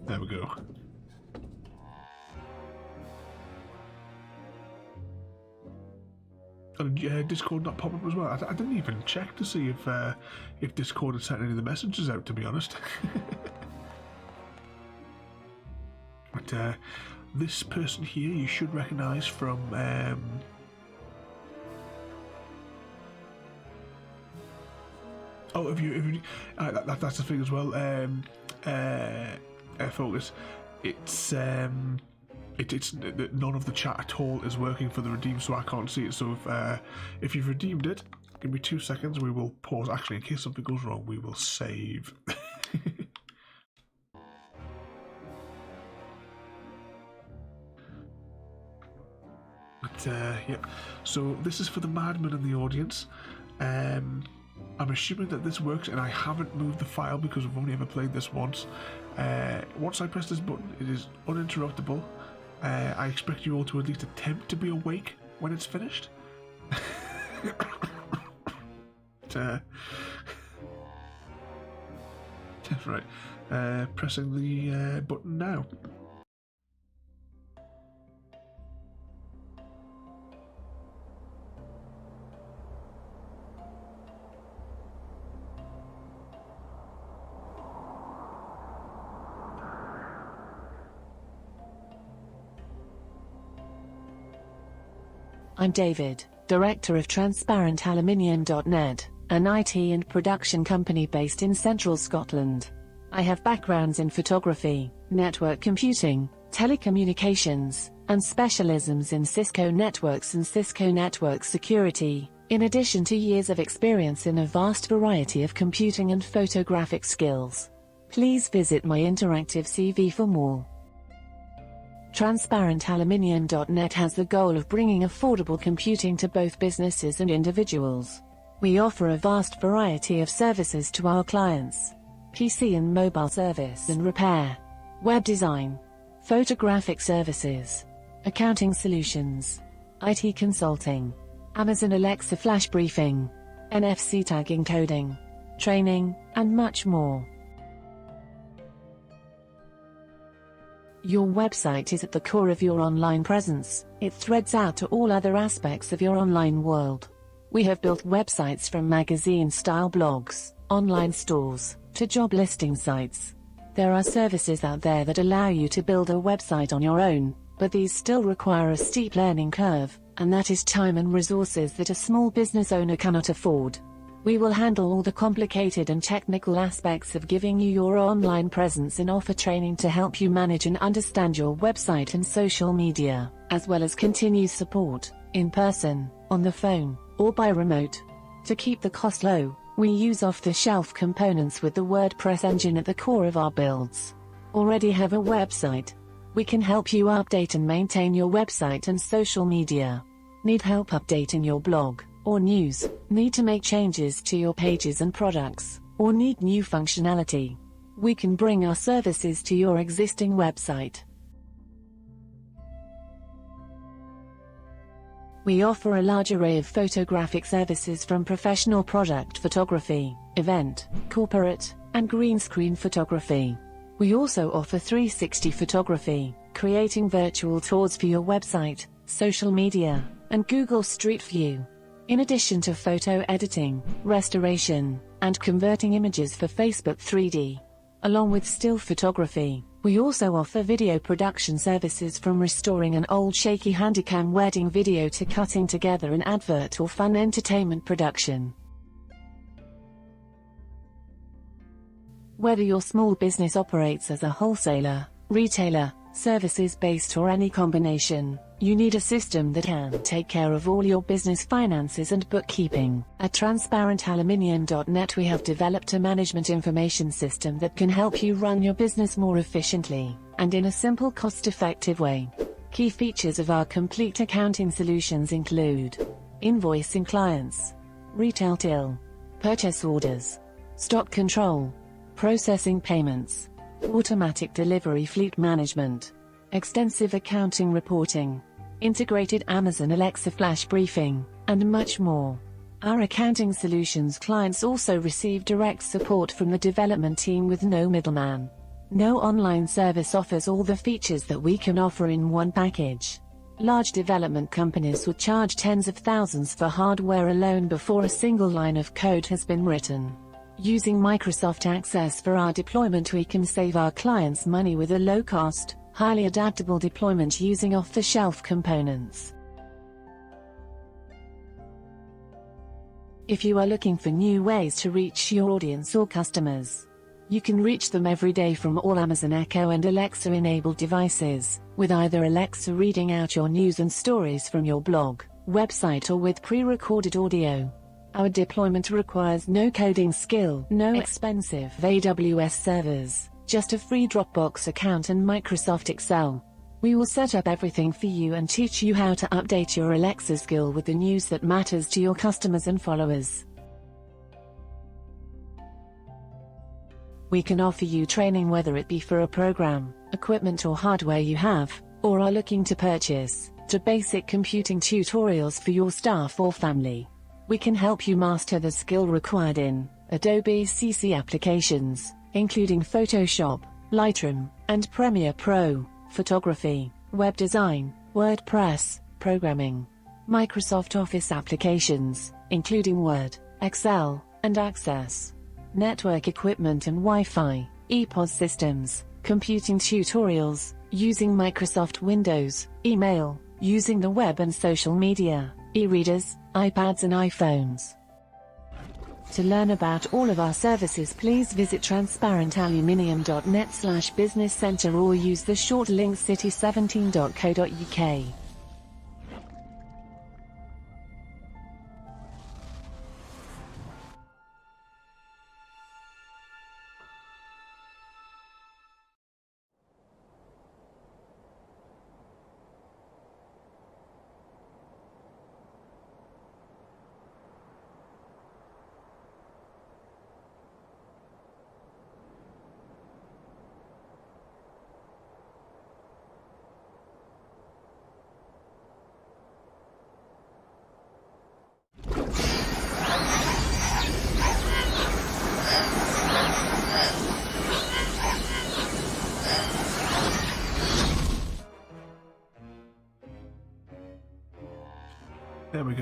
There we go. And Discord not pop up as well. I didn't even check to see if Discord had sent any of the messages out, to be honest. But this person here you should recognise from that's the thing as well. Focus. It's none of the chat at all is working for the redeem, so I can't see it. So if you've redeemed it, give me 2 seconds. We will pause. Actually, in case something goes wrong, we will save. But yep. So this is for the madman in the audience. I'm assuming that this works, and I haven't moved the file because we've only ever played this once. Once I press this button, it is uninterruptible. I expect you all to at least attempt to be awake when it's finished. Right, pressing the button now. I'm David, Director of TransparentAluminium.net, an IT and production company based in central Scotland. I have backgrounds in photography, network computing, telecommunications, and specialisms in Cisco networks and Cisco network security, in addition to years of experience in a vast variety of computing and photographic skills. Please visit my interactive CV for more. TransparentAluminium.net has the goal of bringing affordable computing to both businesses and individuals. We offer a vast variety of services to our clients: PC and mobile service and repair, web design, photographic services, accounting solutions, IT consulting, Amazon Alexa flash briefing, NFC tagging coding, training, and much more. Your website is at the core of your online presence. It threads out to all other aspects of your online world. We have built websites from magazine-style blogs, online stores, to job listing sites. There are services out there that allow you to build a website on your own, but these still require a steep learning curve, and that is time and resources that a small business owner cannot afford. We will handle all the complicated and technical aspects of giving you your online presence and offer training to help you manage and understand your website and social media, as well as continue support, in person, on the phone, or by remote. To keep the cost low, we use off-the-shelf components with the WordPress engine at the core of our builds. Already have a website? We can help you update and maintain your website and social media. Need help updating your blog or news? Need to make changes to your pages and products, or need new functionality? We can bring our services to your existing website. We offer a large array of photographic services from professional product photography, event, corporate, and green screen photography. We also offer 360 photography, creating virtual tours for your website, social media, and Google Street View. In addition to photo editing, restoration, and converting images for Facebook 3D. Along with still photography, we also offer video production services from restoring an old shaky Handycam wedding video to cutting together an advert or fun entertainment production. Whether your small business operates as a wholesaler, retailer, services-based or any combination, you need a system that can take care of all your business finances and bookkeeping. At TransparentAluminium.net we have developed a management information system that can help you run your business more efficiently, and in a simple cost-effective way. Key features of our complete accounting solutions include invoicing clients, retail till, purchase orders, stock control, processing payments, automatic delivery fleet management, extensive accounting reporting, integrated Amazon Alexa flash briefing, and much more. Our accounting solutions clients also receive direct support from the development team with no middleman. No online service offers all the features that we can offer in one package. Large development companies would charge tens of thousands for hardware alone before a single line of code has been written. Using Microsoft Access for our deployment, we can save our clients money with a low-cost, highly adaptable deployment using off-the-shelf components. If you are looking for new ways to reach your audience or customers, you can reach them every day from all Amazon Echo and Alexa-enabled devices, with either Alexa reading out your news and stories from your blog, website, or with pre-recorded audio. Our deployment requires no coding skill, no expensive AWS servers, just a free Dropbox account and Microsoft Excel. We will set up everything for you and teach you how to update your Alexa skill with the news that matters to your customers and followers. We can offer you training whether it be for a program, equipment or hardware you have, or are looking to purchase, to basic computing tutorials for your staff or family. We can help you master the skill required in Adobe CC applications, including Photoshop, Lightroom, and Premiere Pro, photography, web design, WordPress, programming, Microsoft Office applications, including Word, Excel, and Access, network equipment and Wi-Fi, ePOS systems, computing tutorials, using Microsoft Windows, email, using the web and social media, e-readers, iPads and iPhones. To learn about all of our services, please visit transparentaluminium.net/business center or use the short link city17.co.uk.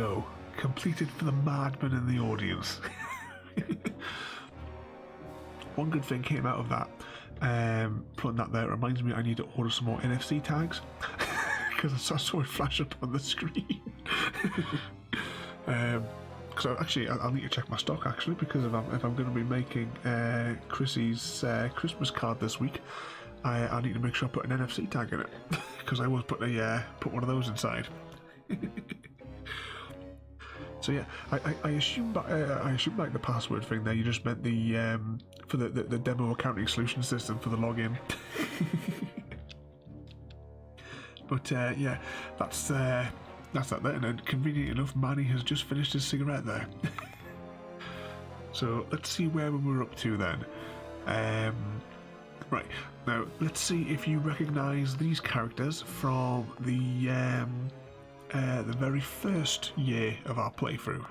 go. Completed for the madmen in the audience. One good thing came out of that. Putting that there reminds me I need to order some more NFC tags because I saw it flash up on the screen. So actually, I'll need to check my stock actually, because if I'm going to be making Chrissy's Christmas card this week, I need to make sure I put an NFC tag in it because I always put one of those inside. So yeah, I assume like the password thing there, you just meant the for the demo accounting solution system for the login. But yeah, that's that there. And convenient enough, Manny has just finished his cigarette there. So let's see where we're up to then. Right, now let's see if you recognise these characters from the very first year of our playthrough.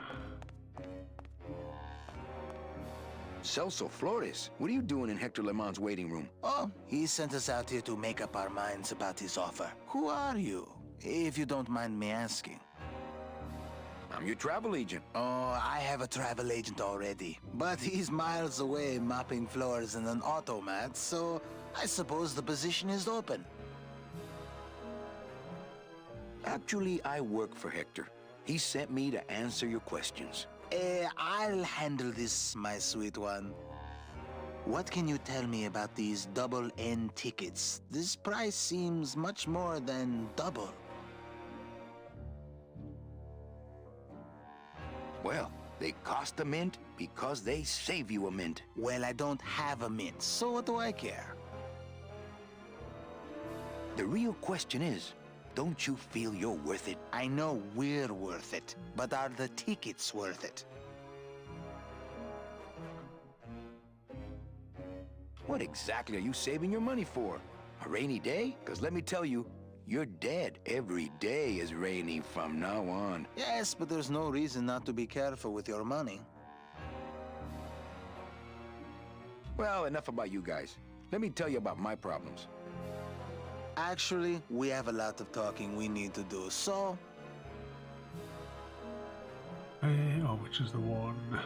Celso Flores, what are you doing in Hector LeMans' waiting room? Oh, he sent us out here to make up our minds about his offer. Who are you, if you don't mind me asking? I'm your travel agent. Oh, I have a travel agent already, but he's miles away mopping floors in an automat, so I suppose the position is open. Actually, I work for Hector. He sent me to answer your questions. I'll handle this, my sweet one. What can you tell me about these double N tickets? This price seems much more than double. Well, they cost a mint because they save you a mint. Well, I don't have a mint, so what do I care? The real question is, don't you feel you're worth it? I know we're worth it, but are the tickets worth it? What exactly are you saving your money for? A rainy day? Because let me tell you, you're dead. Every day is rainy from now on. Yes, but there's no reason not to be careful with your money. Well, enough about you guys. Let me tell you about my problems. Actually, we have a lot of talking we need to do, so... Which is the one...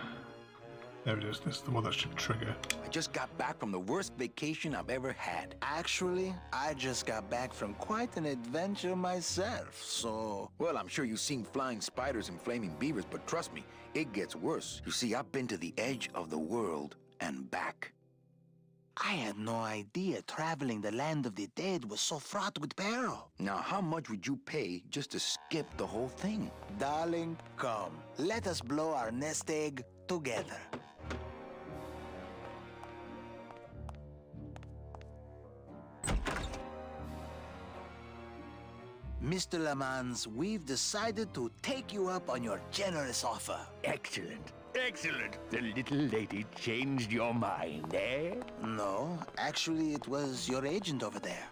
There it is, this is the one that should trigger. I just got back from the worst vacation I've ever had. Actually, I just got back from quite an adventure myself, so... Well, I'm sure you've seen flying spiders and flaming beavers, but trust me, it gets worse. You see, I've been to the edge of the world and back. I had no idea traveling the land of the dead was so fraught with peril. Now, how much would you pay just to skip the whole thing? Darling, come. Let us blow our nest egg together. Mr. LeMans, we've decided to take you up on your generous offer. Excellent. Excellent. The little lady changed your mind, eh? No, actually, it was your agent over there.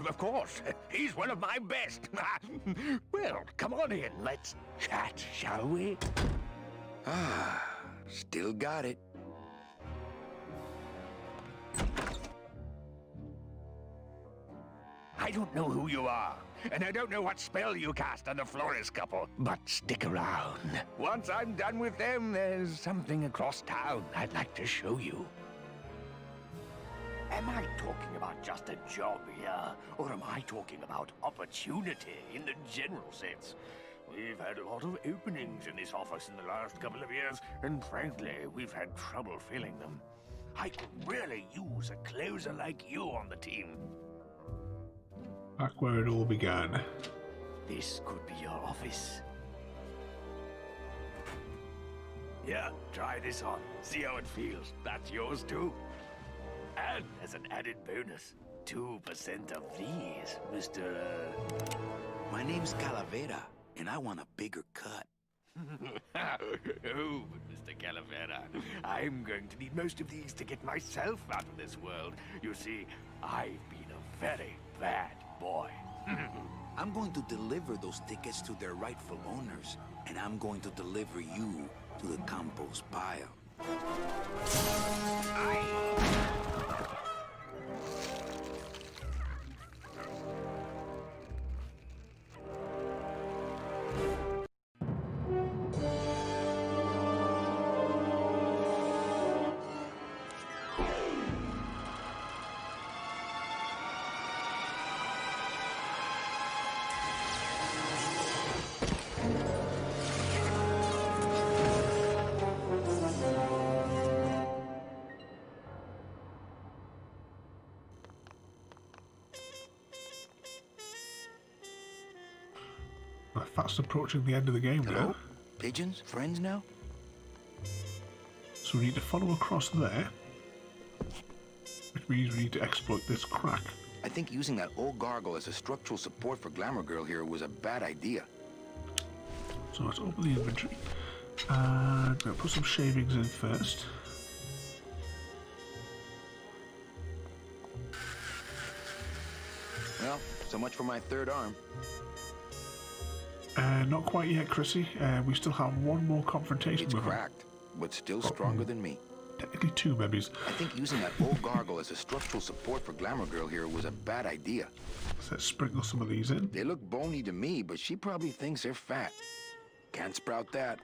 Of course. He's one of my best. Well, come on in. Let's chat, shall we? Ah, still got it. I don't know who you are, and I don't know what spell you cast on the Flores couple, but stick around. Once I'm done with them, there's something across town I'd like to show you. Am I talking about just a job here, or am I talking about opportunity in the general sense? We've had a lot of openings in this office in the last couple of years, and frankly, we've had trouble filling them. I could really use a closer like you on the team. Back where it all began. This could be your office. Yeah, try this on. See how it feels. That's yours too. And as an added bonus, 2% of these, Mr. My name's Calavera, and I want a bigger cut. Oh, but Mr. Calavera, I'm going to need most of these to get myself out of this world. You see, I've been a very bad boy. I'm going to deliver those tickets to their rightful owners, and I'm going to deliver you to the compost pile. fast approaching the end of the game Hello? now. Pigeons? Friends now? So we need to follow across there, which means we need to exploit this crack. I think using that old gargle as a structural support for Glamour Girl here was a bad idea. So let's open the inventory. And we'll put some shavings in first. Well, so much for my third arm. Not quite yet, Chrissy. We still have one more confrontation It's with him. cracked, but still stronger than me. Technically two, babies. I think using that old gargle as a structural support for Glamour Girl here was a bad idea. So let's sprinkle some of these in. They look bony to me, but she probably thinks they're fat. Can't sprout that.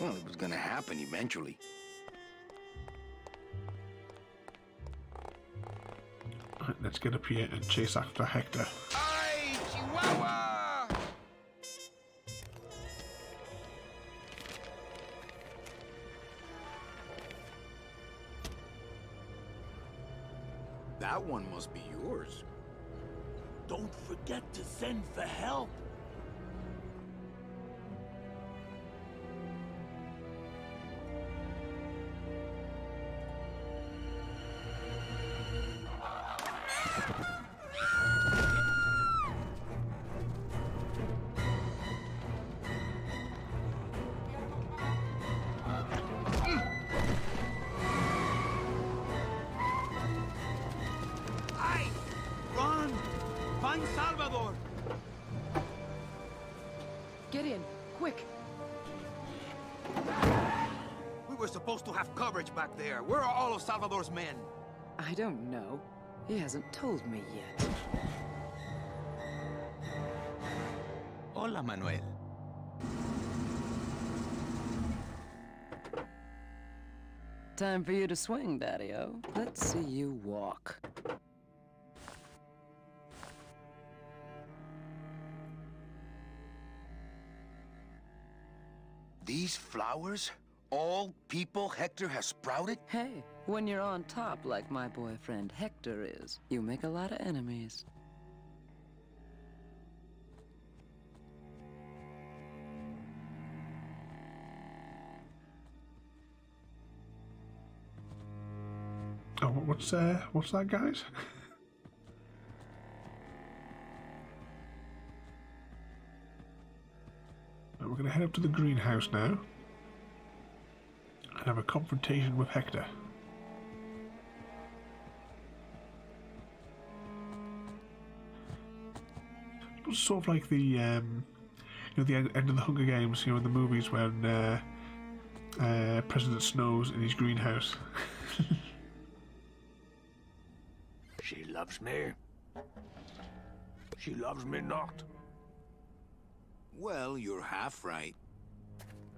Well, it was gonna happen eventually. Right, let's get up here and chase after Hector. Ay, Chihuahua! That one must be yours. Don't forget to send for help. Run! Find Salvador! Get in, quick! We were supposed to have coverage back there. Where are all of Salvador's men? I don't know. He hasn't told me yet. Hola, Manuel. Time for you to swing, Daddy-O. Let's see you walk. These flowers? All people Hector has sprouted? Hey, when you're on top like my boyfriend Hector is, you make a lot of enemies. Oh, what's that, guys? Right, we're going to head up to the greenhouse now and have a confrontation with Hector. It's sort of like the the end of the Hunger Games, in the movies when President Snow's in his greenhouse. She loves me. She loves me not. Well, you're half right.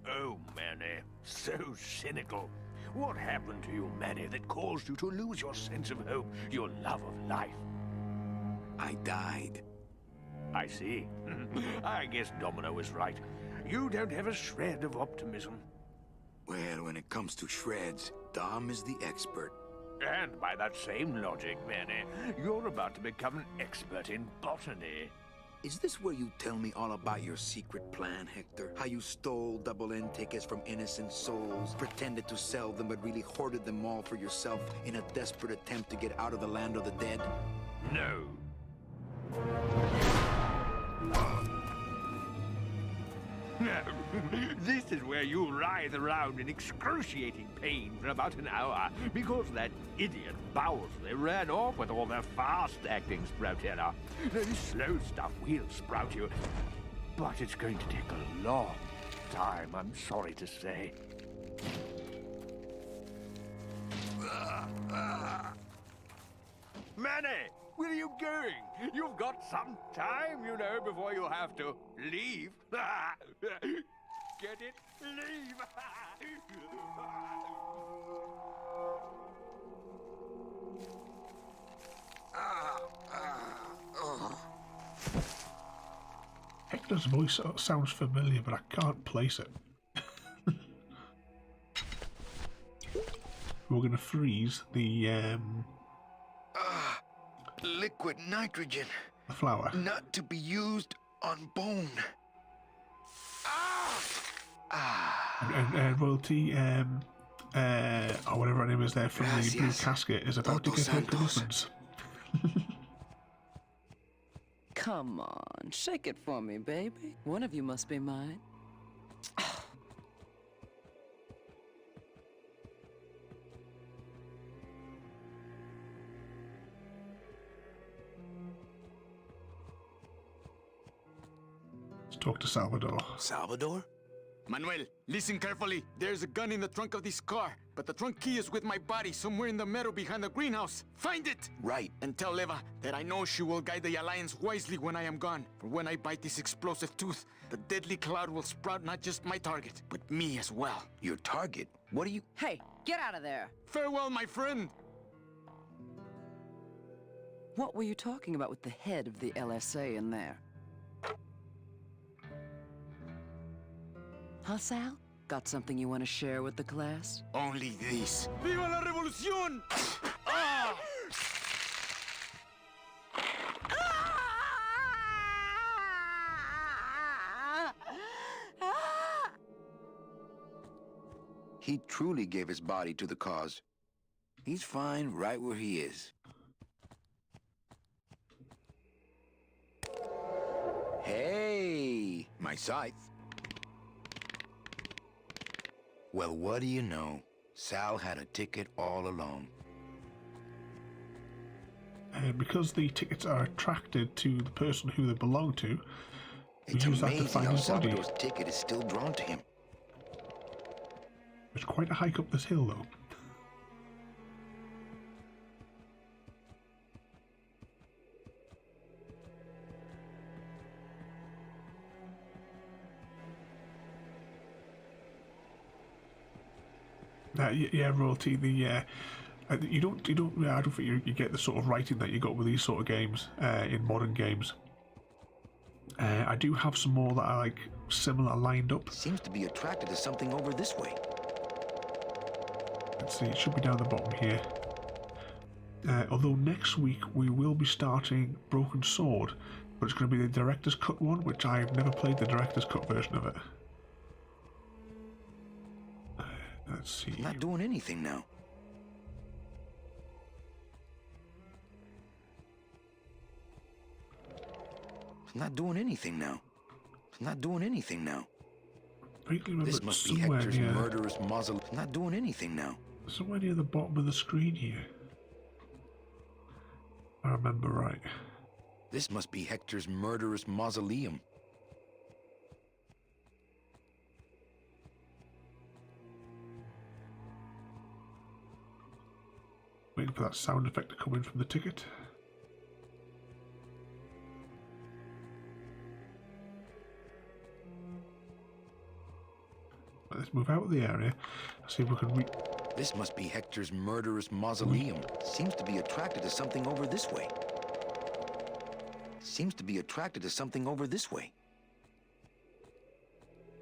Oh, Manny, so cynical. What happened to you, Manny, that caused you to lose your sense of hope, your love of life? I died. I see. I guess Domino is right. You don't have a shred of optimism. Well, when it comes to shreds, Dom is the expert. And by that same logic, Manny, you're about to become an expert in botany. Is this where you tell me all about your secret plan, Hector? How you stole double-N tickets from innocent souls, pretended to sell them, but really hoarded them all for yourself in a desperate attempt to get out of the land of the dead? No. This is where you writhe around in excruciating pain for about an hour because that idiot Bowsley ran off with all the fast-acting Sproutella. This slow stuff will sprout you, but it's going to take a long time, I'm sorry to say. Manny! Where are you going? You've got some time, before you have to leave. Get it? Leave! Hector character's voice sounds familiar, but I can't place it. We're going to freeze the liquid nitrogen. The flour. Not to be used on bone. And Royalty, or whatever her name is there from the blue casket, is about to get her comeuppance. Come on, shake it for me, baby. One of you must be mine. Let's talk to Salvador. Salvador? Manuel, listen carefully. There's a gun in the trunk of this car, but the trunk key is with my body somewhere in the meadow behind the greenhouse. Find it! Right. And tell Eva that I know she will guide the Alliance wisely when I am gone. For when I bite this explosive tooth, the deadly cloud will sprout not just my target, but me as well. Your target? What are you... Hey, get out of there. Farewell, my friend. What were you talking about with the head of the LSA in there? Huh, Sal? Got something you want to share with the class? Only this. Viva la revolución! Ah! He truly gave his body to the cause. He's fine right where he is. Hey, my scythe. Well, what do you know? Sal had a ticket all along. Because the tickets are attracted to the person who they belong to, It's use that to amazing find how his body. Salvador's ticket is still drawn to him. It's quite a hike up this hill, though. Yeah, Royalty. You don't. I don't think you get the sort of writing that you got with these sort of games in modern games. I do have some more that are like similar lined up. Seems to be attracted to something over this way. Let's see. It should be down the bottom here. Although next week we will be starting Broken Sword, but it's going to be the Director's Cut one, which I've never played the Director's Cut version of it. Let's see. Not doing anything now. It's not doing anything now. It's not doing anything now. This must be Hector's murderous mausoleum. It's not doing anything now. Somewhere near the bottom of the screen here. I remember right. This must be Hector's murderous mausoleum. Waiting for that sound effect to come in from the ticket. Let's move out of the area. See if we can This must be Hector's murderous mausoleum. Seems to be attracted to something over this way. Seems to be attracted to something over this way.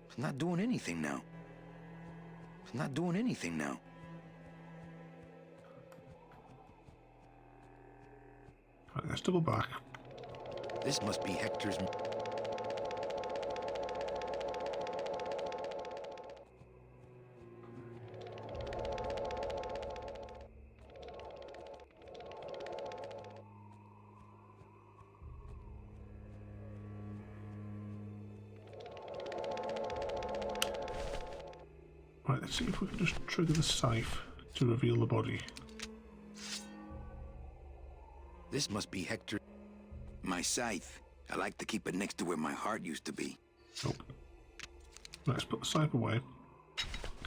It's not doing anything now. It's not doing anything now. Right, let's double back. This must be Hector's... Right, let's see if we can just trigger the scythe to reveal the body. This must be Hector. My scythe. I like to keep it next to where my heart used to be. Nope. Let's put the scythe away.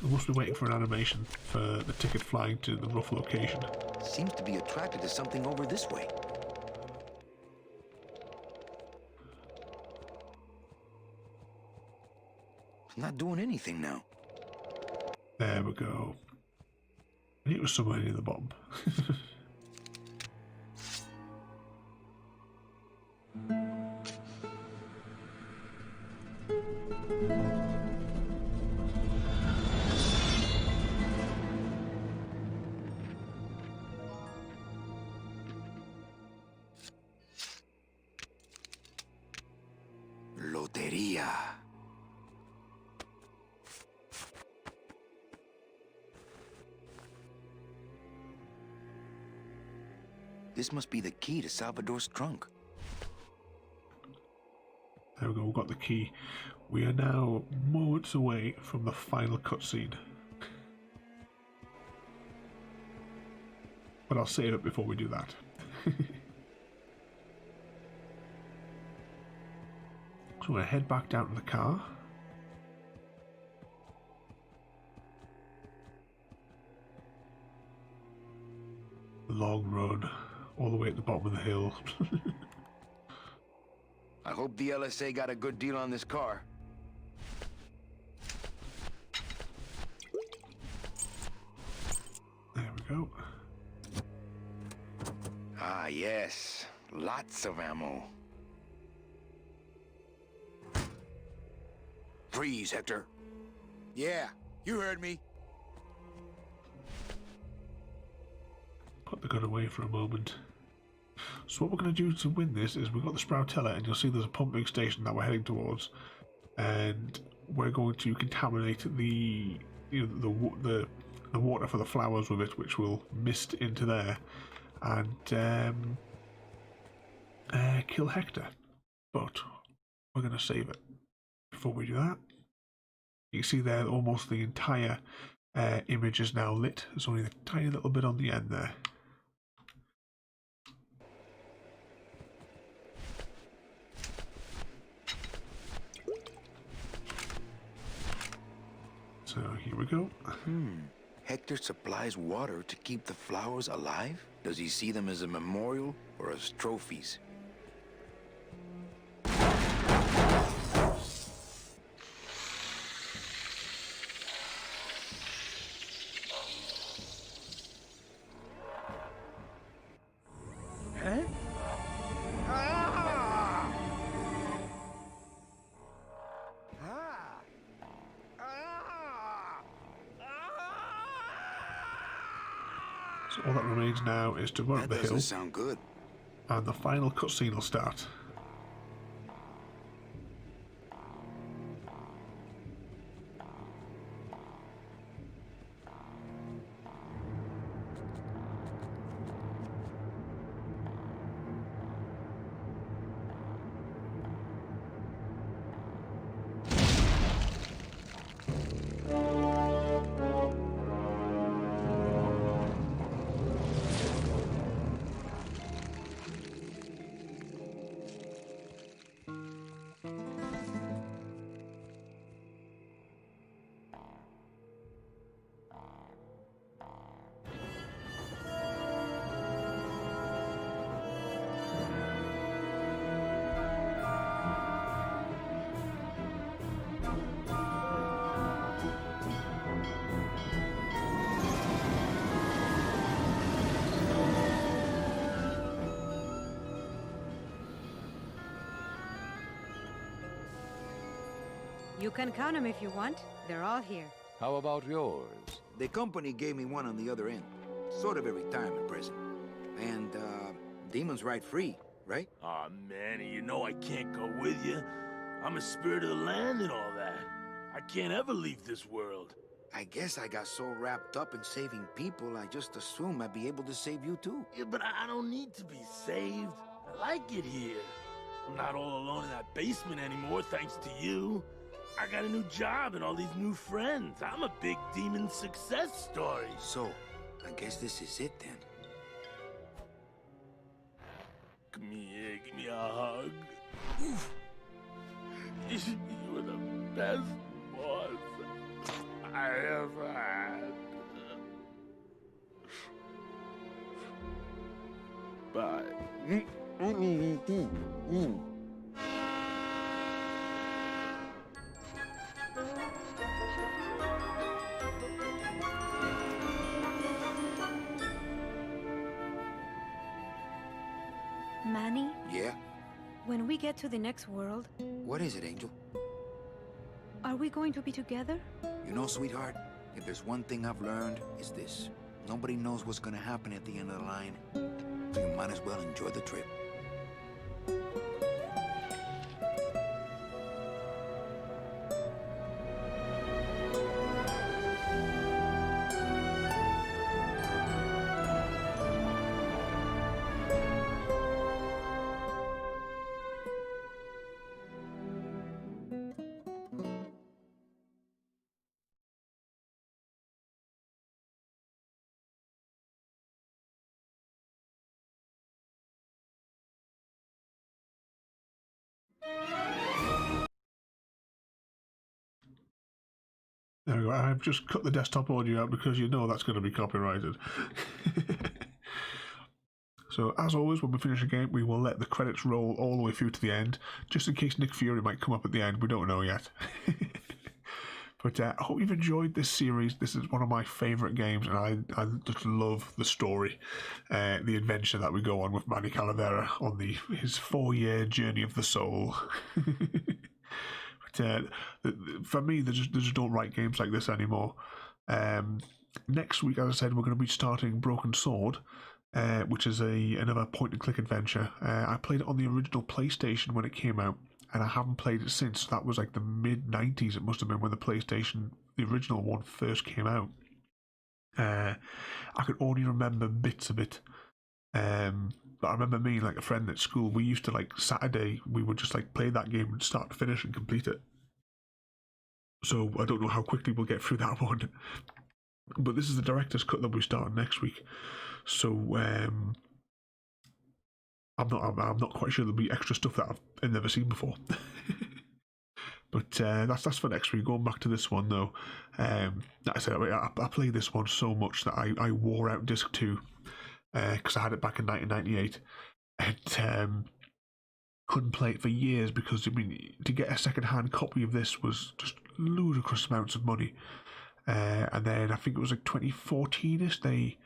We must be waiting for an animation for the ticket flying to the rough location. Seems to be attracted to something over this way. It's not doing anything now. There we go. I knew it was somewhere near the bottom. Loteria. This must be the key to Salvador's trunk. There we go, we've got the key. We are now moments away from the final cutscene. But I'll save it before we do that. So we're going to head back down to the car. Long run, all the way at the bottom of the hill. I hope the LSA got a good deal on this car. There we go. Ah, yes. Lots of ammo. Freeze, Hector. Yeah, you heard me. Put the gun away for a moment. So what we're going to do to win this is we've got the Sproutella, and you'll see there's a pumping station that we're heading towards, and we're going to contaminate the water for the flowers with it, which will mist into there, and kill Hector. But we're going to save it. Before we do that, you can see there almost the entire image is now lit. There's only a tiny little bit on the end there. So here we go. Hector supplies water to keep the flowers alive? Does he see them as a memorial or as trophies? So all that remains now is to run up the hill. That doesn't sound good. And the final cutscene will start. You can count them if you want. They're all here. How about yours? The company gave me one on the other end. Sort of a retirement present. And, demons ride free, right? Aw, Manny, you know I can't go with you. I'm a spirit of the land and all that. I can't ever leave this world. I guess I got so wrapped up in saving people, I just assumed I'd be able to save you too. Yeah, but I don't need to be saved. I like it here. I'm not all alone in that basement anymore, thanks to you. I got a new job and all these new friends. I'm a big demon success story. So, I guess this is it then. Come here, give me a hug. Oof. You were the best boss I ever had. Bye. Manny, Yeah? when we get to the next world, What is it, Angel? Are we going to be together? You know, sweetheart, if there's one thing I've learned, it's this. Nobody knows what's gonna happen at the end of the line. So you might as well enjoy the trip. There we go. I've just cut the desktop audio out because you know that's going to be copyrighted. So, as always, when we finish a game, we will let the credits roll all the way through to the end, just in case Nick Fury might come up at the end. We don't know yet. But I hope you've enjoyed this series. This is one of my favourite games, and I just love the story, the adventure that we go on with Manny Calavera on his 4-year journey of the soul. But for me, they just don't write games like this anymore. Next week, as I said, we're going to be starting Broken Sword, which is another point-and-click adventure. I played it on the original PlayStation when it came out, and I haven't played it since. That was like the mid-90s, it must have been, when the original one first came out. I could only remember bits of it. But I remember me and like a friend at school, we used to like Saturday, we would just like play that game and start to finish and complete it. So I don't know how quickly we'll get through that one. But this is the director's cut that we start next week. So I'm not quite sure there'll be extra stuff that I've never seen before. But that's for next week. Going back to this one though, like I said, I played this one so much that I wore out disc 2 because I had it back in 1998 and couldn't play it for years because, I mean, to get a second-hand copy of this was just ludicrous amounts of money. And then I think it was like 2014ish they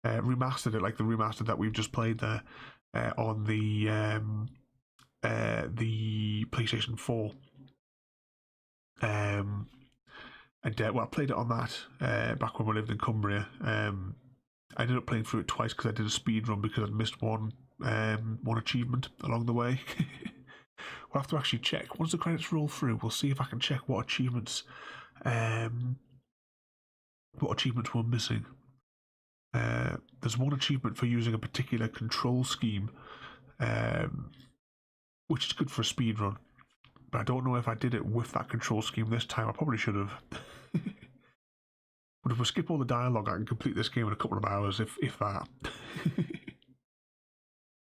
remastered it, like the remaster that we've just played there on the PlayStation 4. And well, I played it on that back when we lived in Cumbria. I ended up playing through it twice because I did a speed run because I'd missed one achievement along the way. We'll have to actually check once the credits roll through. We'll see if I can check what achievements we're missing. There's one achievement for using a particular control scheme, which is good for a speed run. But I don't know if I did it with that control scheme this time. I probably should have. But if we skip all the dialogue, I can complete this game in a couple of hours, if that.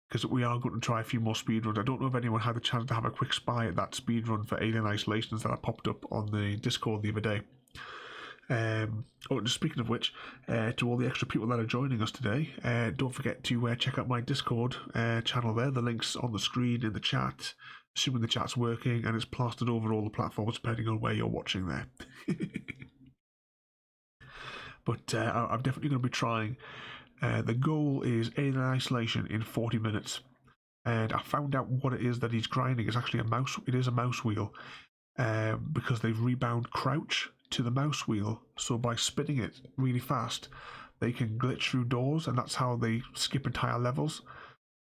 Because we are going to try a few more speedruns. I don't know if anyone had the chance to have a quick spy at that speedrun for Alien Isolations that I popped up on the Discord the other day. Just speaking of which, to all the extra people that are joining us today, don't forget to check out my Discord channel there. The link's on the screen in the chat, assuming the chat's working, and it's plastered over all the platforms depending on where you're watching there. But I'm definitely going to be trying. The goal is Alien Isolation in 40 minutes. And I found out what it is that he's grinding. It's actually a mouse. It is a mouse wheel. Because they've rebound crouch to the mouse wheel. So by spinning it really fast, they can glitch through doors, and that's how they skip entire levels.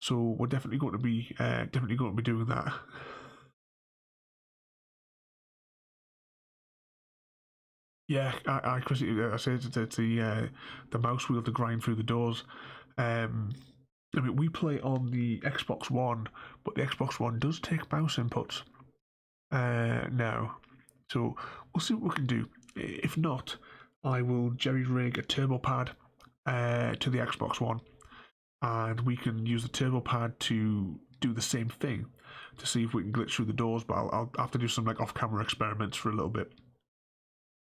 So we're definitely going to be doing that. Yeah, Chris, I said it's the mouse wheel to grind through the doors. I mean, we play on the Xbox One, but the Xbox One does take mouse inputs now. So we'll see what we can do. If not, I will jerry rig a turbo pad to the Xbox One, and we can use the turbo pad to do the same thing to see if we can glitch through the doors. But I'll have to do some like off-camera experiments for a little bit.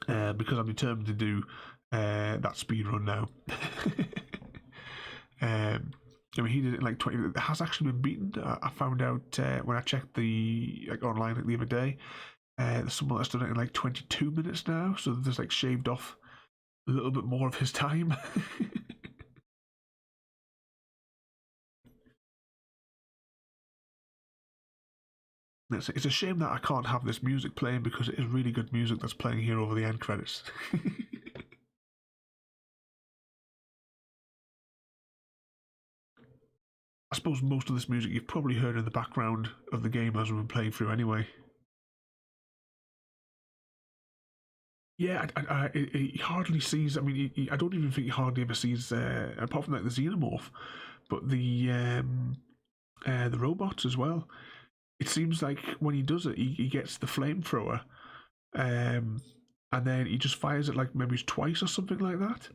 Because I'm determined to do that speed run now. I mean, he did it in like 20. It has actually been beaten. I found out when I checked the online the other day. There's someone that's done it in like 22 minutes now. So there's like shaved off a little bit more of his time. It's a shame that I can't have this music playing because it is really good music that's playing here over the end credits. I suppose most of this music you've probably heard in the background of the game as we've been playing through anyway. Yeah, he hardly sees. I mean, I don't even think he hardly ever sees, apart from like the xenomorph, but the robots as well. It seems like when he does it, he gets the flamethrower, and then he just fires it like maybe twice or something like that.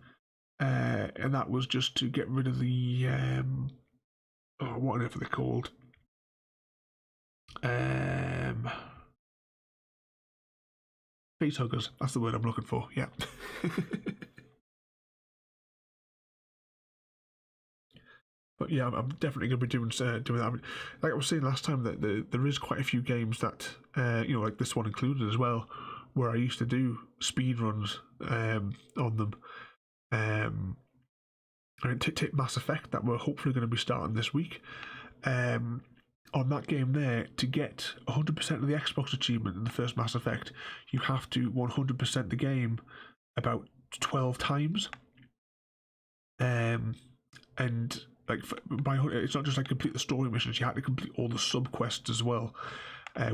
And that was just to get rid of the what on earth are they called? Face huggers. That's the word I'm looking for. Yeah. But yeah, I'm definitely going to be doing that. I mean, like I was saying last time, that there is quite a few games that like this one included as well, where I used to do speed runs on them. I mean, take Mass Effect that we're hopefully going to be starting this week. On that game there, to get 100% of the Xbox achievement in the first Mass Effect, you have to 100% the game about 12 times. And like it's not just like complete the story missions, you had to complete all the sub-quests as well,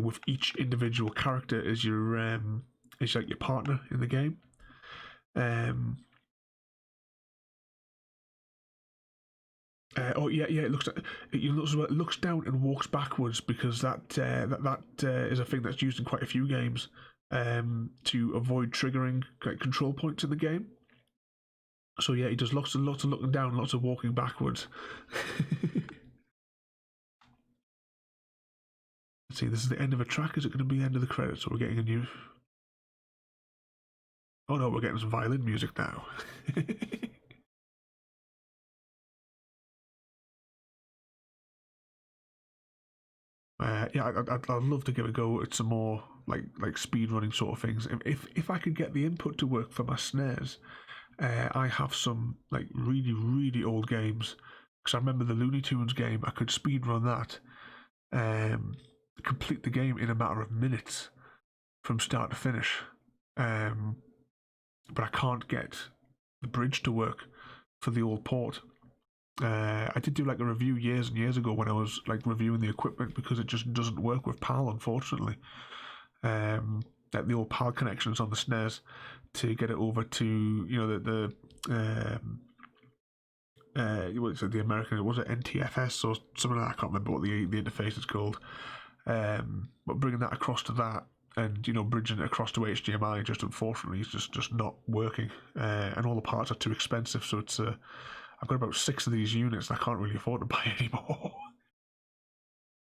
with each individual character as your as like your partner in the game. It looks down and walks backwards because that is a thing that's used in quite a few games to avoid triggering like control points in the game. So yeah, he does lots and lots of looking down, lots of walking backwards. Let's see, this is the end of a track. Is it going to be the end of the credits, or we're getting a new? Oh no, we're getting some violin music now. I'd love to give a go at some more like speed running sort of things. If I could get the input to work for my snares, I have some like really old games, because I remember the Looney Tunes game. I could speed run that, complete the game in a matter of minutes from start to finish. But I can't get the bridge to work for the old port. I did do like a review years and years ago when I was like reviewing the equipment, because it just doesn't work with PAL, unfortunately. Like the old PAL connections on the snares to get it over to what's it, the American, was it NTFS or something like that? I can't remember what the interface is called. But bringing that across to that, and bridging it across to HDMI, just unfortunately is just not working, and all the parts are too expensive. So it's I've got about 6 of these units and I can't really afford to buy anymore.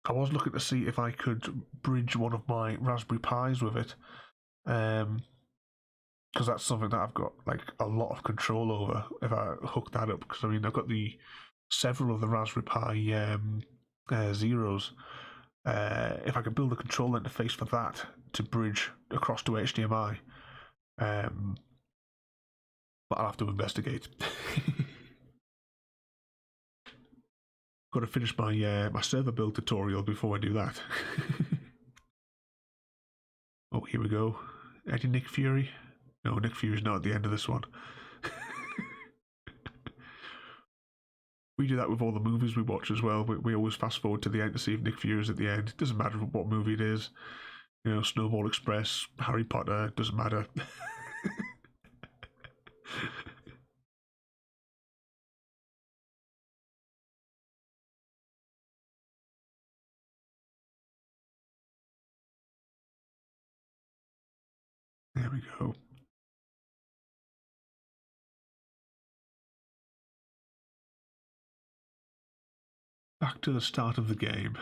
I was looking to see if I could bridge one of my Raspberry Pis with it, because that's something that I've got like a lot of control over if I hook that up. Because I mean, I've got several of the Raspberry Pi Zeros. If I could build a control interface for that to bridge across to HDMI, but I'll have to investigate. Got to finish my my server build tutorial before I do that. Oh, here we go. Any Nick Fury? No, Nick Fury's not at the end of this one. We do that with all the movies we watch as well. We always fast forward to the end to see if Nick Fury's at the end. It doesn't matter what movie it is. Snowball Express, Harry Potter, doesn't matter. There we go. Back to the start of the game.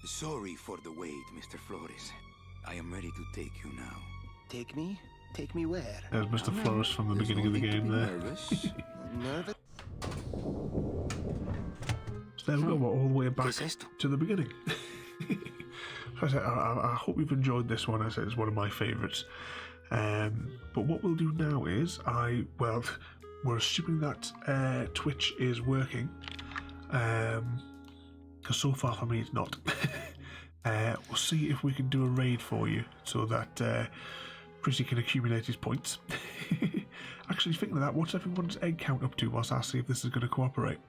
Sorry for the wait, Mr. Flores. I am ready to take you now. Take me? Take me where? There's Mr. Flores from the beginning of the game there. Nervous? Nervous? So there we go, we're all the way back to the beginning. I hope you've enjoyed this one. As it's one of my favourites. But what we'll do now is, we're assuming that Twitch is working, because so far for me it's not. We'll see if we can do a raid for you so that Chrissy can accumulate his points. Actually, thinking of that, what's everyone's egg count up to whilst I see if this is going to cooperate?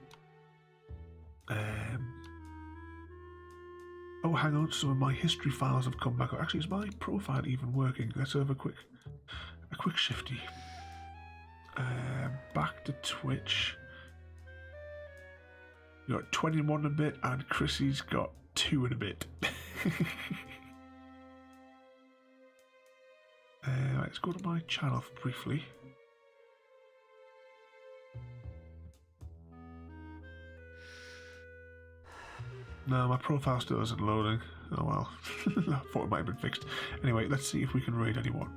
Oh, hang on, some of my history files have come back. Actually, is my profile even working? Let's have a quick shifty. Back to Twitch. You got 21 and a bit, and Chrissy's got 2 and a bit. Let's go to my channel briefly. No, my profile still isn't loading. Oh well. I thought it might have been fixed. Anyway, let's see if we can raid anyone.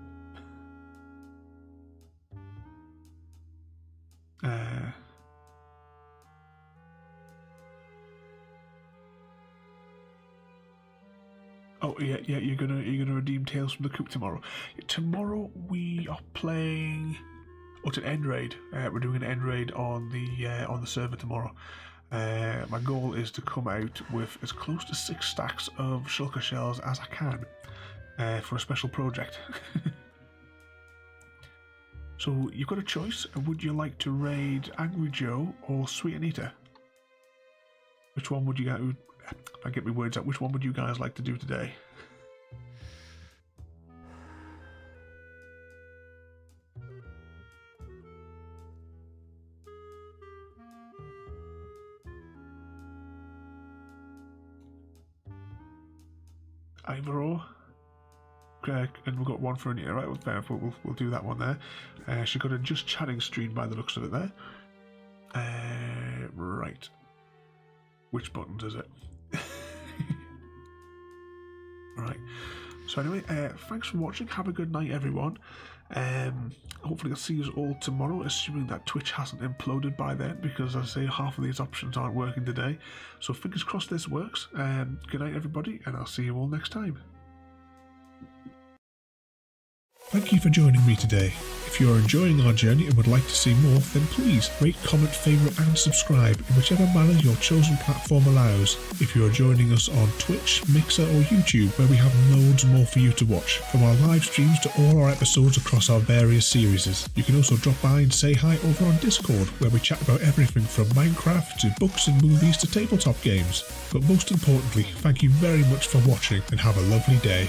Oh yeah, you're gonna redeem Tales from the Coop tomorrow. Tomorrow we are playing. Oh, it's an end raid. We're doing an end raid on the server tomorrow. My goal is to come out with as close to 6 stacks of shulker shells as I can for a special project. So you've got a choice. Would you like to raid Angry Joe or Sweet Anita? Which one would you guys? I get my words out. Which one would you guys like to do today? Either or. And we've got one for Anita, right? We'll do that one there. She got a just chatting stream by the looks of it there. Right. Which buttons is it? Right. So anyway, thanks for watching. Have a good night, everyone. Hopefully I'll see you all tomorrow, assuming that Twitch hasn't imploded by then, because as I say, half of these options aren't working today. So fingers crossed this works. Good night, everybody, and I'll see you all next time. Thank you for joining me today. If you are enjoying our journey and would like to see more, then please rate, comment, favourite and subscribe in whichever manner your chosen platform allows. If you are joining us on Twitch, Mixer or YouTube, where we have loads more for you to watch, from our live streams to all our episodes across our various series. You can also drop by and say hi over on Discord, where we chat about everything from Minecraft to books and movies to tabletop games. But most importantly, thank you very much for watching and have a lovely day.